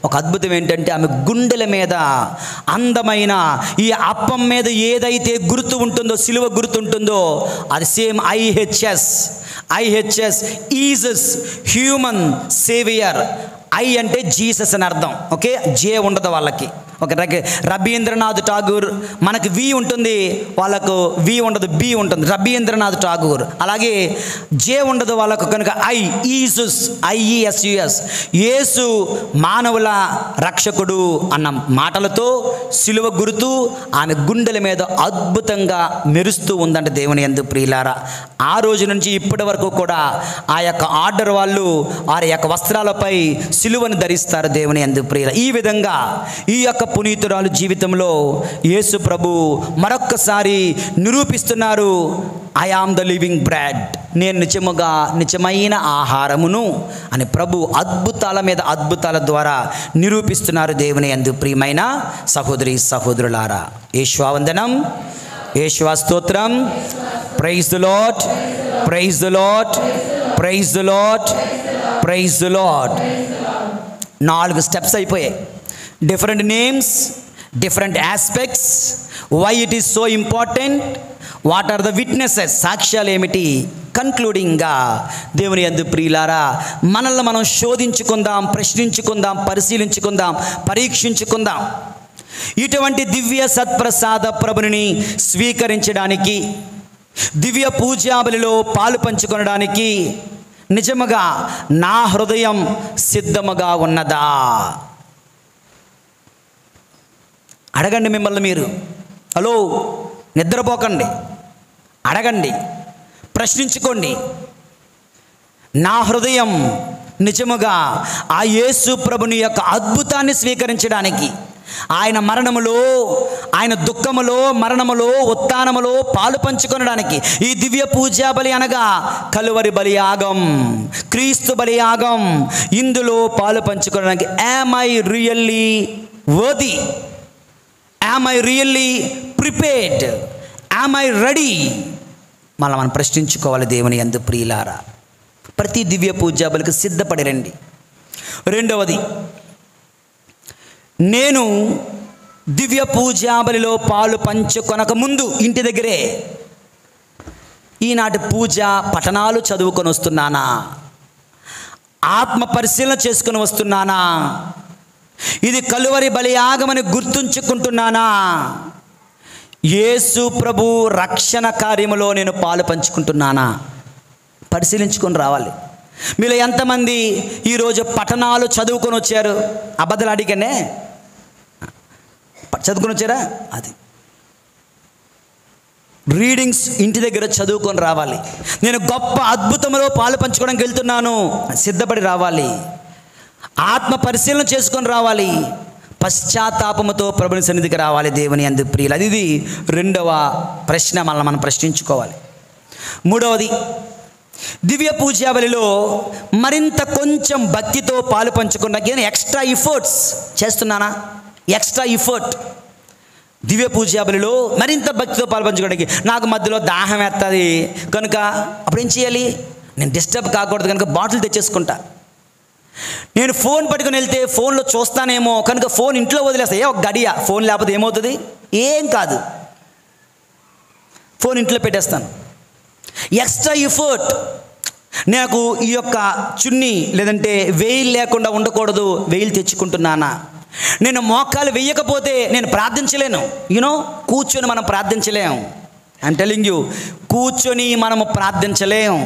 ఒక అద్భుతం ఏంటంటే, ఆమె గుండెల మీద అందమైన ఈ అప్పం మీద ఏదైతే గుర్తు ఉంటుందో, సిలువ గుర్తు ఉంటుందో, అది same IHS Iesus human saviour. I అంటే జీసస్ అని అర్థం. ఓకే, జే ఉండదు వాళ్ళకి. ఓకే, రబీంద్రనాథ్ ఠాగూర్, మనకి వి ఉంటుంది, వాళ్ళకు వి ఉండదు, బి ఉంటుంది, రబీంద్రనాథ్ ఠాగూర్. అలాగే జే ఉండదు వాళ్ళకు, కనుక IESUS, యేసు మానవుల రక్షకుడు అన్న మాటలతో సిలువ గుర్తు ఆమె గుండెల మీద అద్భుతంగా మెరుస్తూ ఉందంట. దేవుని యందు ప్రియులారా, ఆ రోజు నుంచి ఇప్పటి వరకు కూడా ఆ యొక్క ఆర్డర్ వాళ్ళు వారి యొక్క వస్త్రాలపై సిలువను ధరిస్తారు. దేవుని యందు ప్రియుల, ఈ విధంగా ఈ యొక్క పునీతురాలు జీవితంలో యేసు ప్రభు మరొక్కసారి నిరూపిస్తున్నారు, I am the living bread, నేను నిజమైన ఆహారమును అని ప్రభు అద్భుతాల మీద అద్భుతాల ద్వారా నిరూపిస్తున్నారు. దేవుని యందు ప్రియమైన సహోదరి సహోదరులారా, యేషువందనం, యేషువ స్తోత్రం. Praise the Lord, praise the Lord, praise the Lord, praise the Lord. 4 steps అయిపోయాయి. Different names, different aspects, why it is so important, what are the witnesses, సాక్ష్యాలు ఏమిటి, కన్క్లూడింగ్గా దేవుని యందు ప్రియులారా, మనల్ని మనం శోధించుకుందాం, ప్రశ్నించుకుందాం, పరిశీలించుకుందాం, పరీక్షించుకుందాం. ఇటువంటి దివ్య సత్ప్రసాద ప్రభుని స్వీకరించడానికి, దివ్య పూజాబలిలో పాలు పంచుకొనడానికి నిజముగా నా హృదయం సిద్ధముగా ఉన్నదా? అడగండి మిమ్మల్ని మీరు, హలో, నిద్రపోకండి, అడగండి, ప్రశ్నించుకోండి. నా హృదయం నిజముగా ఆ యేసు ప్రభుని యొక్క అద్భుతాన్ని స్వీకరించడానికి, ఆయన మరణములో, ఆయన దుఃఖములో, మరణములో, ఉత్థానములో పాలు పంచుకొనడానికి, ఈ దివ్య పూజా బలి అనగా కలువరి బలియాగం, క్రీస్తు బలియాగం, ఇందులో పాలు పంచుకోవడానికి am I really worthy? Am I really prepared? Am I ready? మనం ప్రశ్నించుకోవాలి దేవుని యందు ప్రియులారా. ప్రతి దివ్య పూజా బలికి సిద్ధపడి రండి. రెండవది, నేను దివ్య పూజా బలిలో పాలు పంచుకొనక ముందు ఇంటి దగ్గరే ఈనాటి పూజ పఠనాలు చదువుకొని వస్తున్నానా? ఆత్మ పరిశీలన చేసుకొని వస్తున్నానా? ఇది కలువరి బలియాగమని గుర్తుంచుకుంటున్నానా? యేసు ప్రభు రక్షణ కార్యములో నేను పాలు పంచుకుంటున్నానా? పరిశీలించుకొని రావాలి. మీలో ఎంతమంది ఈరోజు పఠనాలు చదువుకొని వచ్చారు? అబద్ధాలు అడిగానే చదువుకొని వచ్చారా? అది రీడింగ్స్ ఇంటి దగ్గర చదువుకొని రావాలి. నేను గొప్ప అద్భుతంలో పాలు పంచుకోవడానికి వెళ్తున్నాను, సిద్ధపడి రావాలి. ఆత్మ పరిశీలన చేసుకొని రావాలి. పశ్చాత్తాపముతో ప్రభుని సన్నిధికి రావాలి దేవుని యందు ప్రియులు. అది ఇది రెండవ ప్రశ్న, మనం ప్రశ్నించుకోవాలి. మూడవది, దివ్య పూజా బలిలో మరింత కొంచెం భక్తితో పాలు పంచుకున్నాక ఎక్స్ట్రా ఎఫర్ట్స్ చేస్తున్నానా? ఎక్స్ట్రా ఎఫర్ట్ దివ్య పూజా బలిలో మరింత భక్తితో పాలు పంచుకోవడానికి. నాకు మధ్యలో దాహం వేస్తుంది కనుక అప్పుడు ఏం చేయాలి? నేను డిస్టర్బ్ కాకూడదు కనుక బాటిల్ తెచ్చేసుకుంటా. నేను ఫోన్ పట్టుకుని వెళ్తే ఫోన్లో చూస్తానేమో కనుక ఫోన్ ఇంట్లో వదిలేస్తా. ఒక గడియ ఫోన్ లేకపోతే ఏమవుతుంది? ఏం కాదు, ఫోన్ ఇంట్లో పెట్టేస్తాను. Extra effort. నాకు ఈ యొక్క చున్నీ లేదంటే వేయిల్ లేకుండా ఉండకూడదు, వేయిల్ తెచ్చుకుంటున్నానా? నేను మోకాలు వేయకపోతే నేను ప్రార్థించలేను. కూర్చొని మనం ప్రార్థించలేం. ఐఎమ్ టెల్లింగ్ యూ, కూర్చొని మనము ప్రార్థించలేం.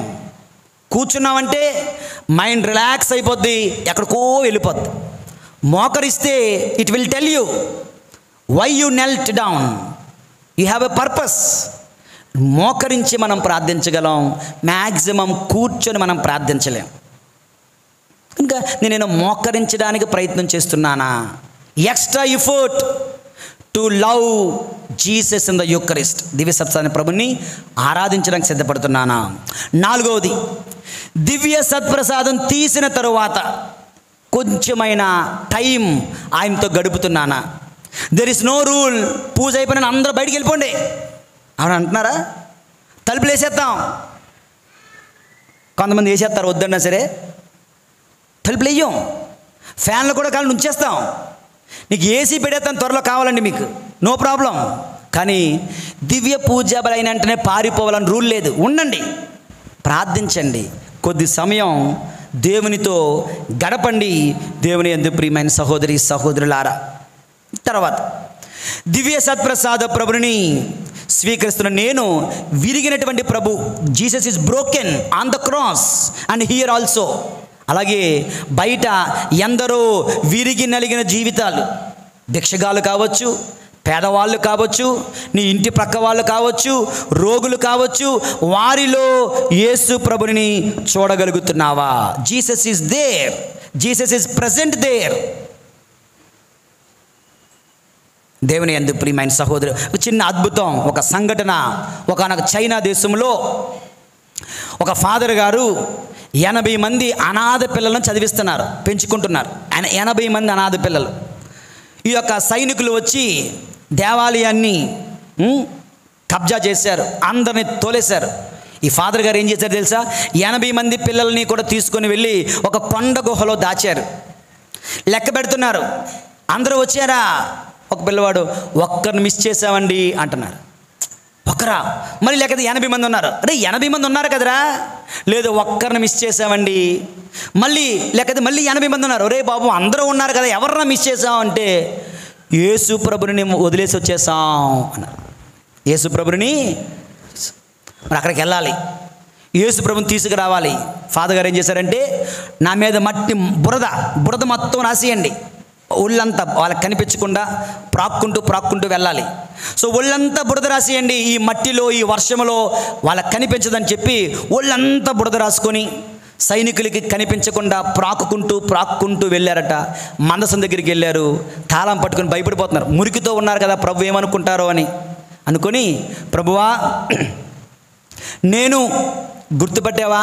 కూర్చున్నామంటే మైండ్ రిలాక్స్ అయిపోద్ది, ఎక్కడికో వెళ్ళిపోద్ది. మోకరిస్తే it will tell you why you knelt down, you have a purpose. మోకరించి మనం ప్రార్థించగలం, మ్యాక్సిమం కూర్చొని మనం ప్రార్థించలేం. కనుక నేను మోకరించడానికి ప్రయత్నం చేస్తున్నానా? Extra effort to love Jesus in the Eucharist. దివ్య సత్సాన్ని ప్రభుని ఆరాధించడానికి సిద్ధపడుతున్నానా? నాలుగవది, దివ్య సత్ప్రసాదం తీసిన తరువాత కొంచెమైన టైం ఆయనతో గడుపుతున్నానా? దెర్ ఇస్ నో రూల్, పూజ అయిపోయిన అందరూ బయటికి వెళ్ళిపోండి అని అంటున్నారా? తలుపులు వేసేస్తాం. కొంతమంది వేసేస్తారు, వద్దన్నా సరే తలుపులు వేయం. ఫ్యాన్లు కూడా కాళ్ళు ఉంచేస్తాం. నీకు ఏసీ పెడేస్తాను త్వరలో కావాలండి మీకు, నో ప్రాబ్లం. కానీ దివ్య పూజ బలి అయిన వెంటనే పారిపోవాలని రూల్ లేదు. ఉండండి, ప్రార్థించండి, కొద్ది సమయం దేవునితో గడపండి. దేవుని యందు ప్రియమైన సహోదరి సహోదరులారా, తర్వాత దివ్య సత్ప్రసాద ప్రభుని స్వీకరిస్తున్న నేను విరిగినటువంటి ప్రభు. Jesus is broken on the cross and here also. అలాగే బయట ఎందరో విరిగి నలిగిన జీవితాలు, భిక్షగాలు కావచ్చు, పేదవాళ్ళు కావచ్చు, నీ ఇంటి ప్రక్క వాళ్ళు కావచ్చు, రోగులు కావచ్చు, వారిలో యేసు ప్రభుని చూడగలుగుతున్నావా? Jesus is there, Jesus is present there. దేవుని యందు ప్రియమైన సహోదరు, ఒక చిన్న అద్భుతం, ఒక సంఘటన. ఒకనొక చైనా దేశంలో ఒక ఫాదర్ గారు 80 మంది అనాథ పిల్లలను చదివిస్తున్నారు, పెంచుకుంటున్నారు. 80 మంది అనాథ పిల్లలు. ఈ యొక్క సైనికులు వచ్చి దేవాలయాన్ని కబ్జా చేశారు, అందరిని తోలేశారు. ఈ ఫాదర్ గారు ఏం చేశారు తెలుసా? 80 మంది పిల్లల్ని కూడా తీసుకొని వెళ్ళి ఒక కొండ గుహలో దాచారు. లెక్క పెడుతున్నారు, అందరూ వచ్చారా? ఒక పిల్లవాడు, ఒక్కరిని మిస్ చేసామండి అంటున్నారు. ఒక్కరా? మరి లేకపోతే 80 మంది ఉన్నారు. అరే 80 మంది ఉన్నారు కదరా? లేదు, ఒక్కరిని మిస్ చేసామండి. మళ్ళీ లేకపోతే మళ్ళీ 80 మంది ఉన్నారు. ఒరే బాబు, అందరూ ఉన్నారు కదా, ఎవరన్నా మిస్ చేసాం అంటే యేసు ప్రభుని వదిలేసి వచ్చేసాం అన్నారు. యేసు ప్రభుని మరి అక్కడికి వెళ్ళాలి, యేసు ప్రభుని తీసుకురావాలి. ఫాదర్ గారు ఏం చేశారంటే, నా మీద మట్టి బురద మొత్తం రాసేయండి. ఒళ్ళంతా వాళ్ళకి కనిపించకుండా ప్రాక్కుంటూ వెళ్ళాలి. సో ఒళ్ళంతా బురద రాసేయండి, ఈ మట్టిలో ఈ వర్షంలో వాళ్ళకి కనిపించదని చెప్పి ఒళ్ళంతా బురద రాసుకొని సైనికులకి కనిపించకుండా ప్రాక్కుంటూ వెళ్ళారట. మందసం దగ్గరికి వెళ్ళారు, తాళం పట్టుకొని భయపడిపోతున్నారు. మురికితో ఉన్నారు కదా, ప్రభు ఏమనుకుంటారో అని అనుకొని, ప్రభువా నేను గుర్తుపట్టావా,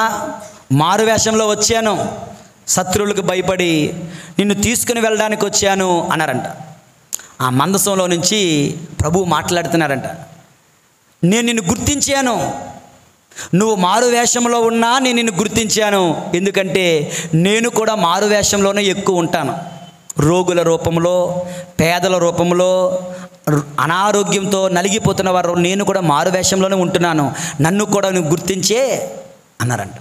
మారువేషంలో వచ్చాను, శత్రువులకు భయపడి నిన్ను తీసుకుని వెళ్ళడానికి వచ్చాను అన్నారంట. ఆ మందసంలో నుంచి ప్రభువు మాట్లాడుతున్నారంట, నేను నిన్ను గుర్తించాను, నువ్వు మారువేషంలో ఉన్నా నేను నిన్ను గుర్తించాను. ఎందుకంటే నేను కూడా మారువేషంలోనే ఎక్కువ ఉంటాను. రోగుల రూపంలో, పేదల రూపంలో, అనారోగ్యంతో నలిగిపోతున్న వారు నేను కూడా మారువేషంలోనే ఉంటున్నాను, నన్ను కూడా నువ్వు గుర్తించే అన్నారంట.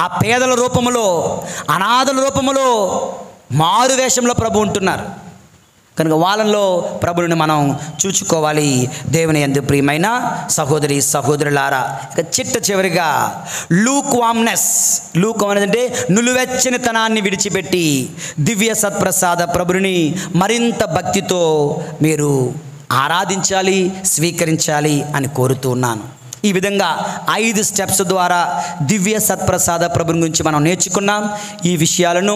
ఆ పేదల రూపంలో, అనాథల రూపంలో, మారువేషంలో ప్రభు ఉంటున్నారు కనుక వాళ్ళలో ప్రభువుని మనం చూచుకోవాలి. దేవుని యందు ప్రియమైన సహోదరి సహోదరులారా, ఇక చివరిగా లూక్వామ్నెస్. లూక్ అంటే నులువెచ్చని తనాన్ని విడిచిపెట్టి దివ్య సత్ప్రసాద ప్రభుని మరింత భక్తితో మీరు ఆరాధించాలి, స్వీకరించాలి అని కోరుతూ ఉన్నాను. ఈ విధంగా 5 స్టెప్స్ ద్వారా దివ్య సత్ప్రసాద ప్రభుని గురించి మనం నేర్చుకున్నాం. ఈ విషయాలను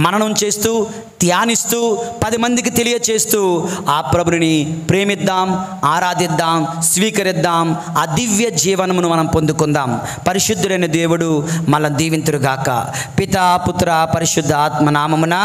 మననం చేస్తూ, ధ్యానిస్తూ, 10 మందికి తెలియచేస్తూ ఆ ప్రభుని ప్రేమిద్దాం, ఆరాధిద్దాం, స్వీకరిద్దాం. ఆ దివ్య జీవనమును మనం పొందుకుందాం. పరిశుద్ధుడైన దేవుడు మనల్ని దీవింతురుగాక. పితా పుత్ర పరిశుద్ధ ఆత్మ నామమున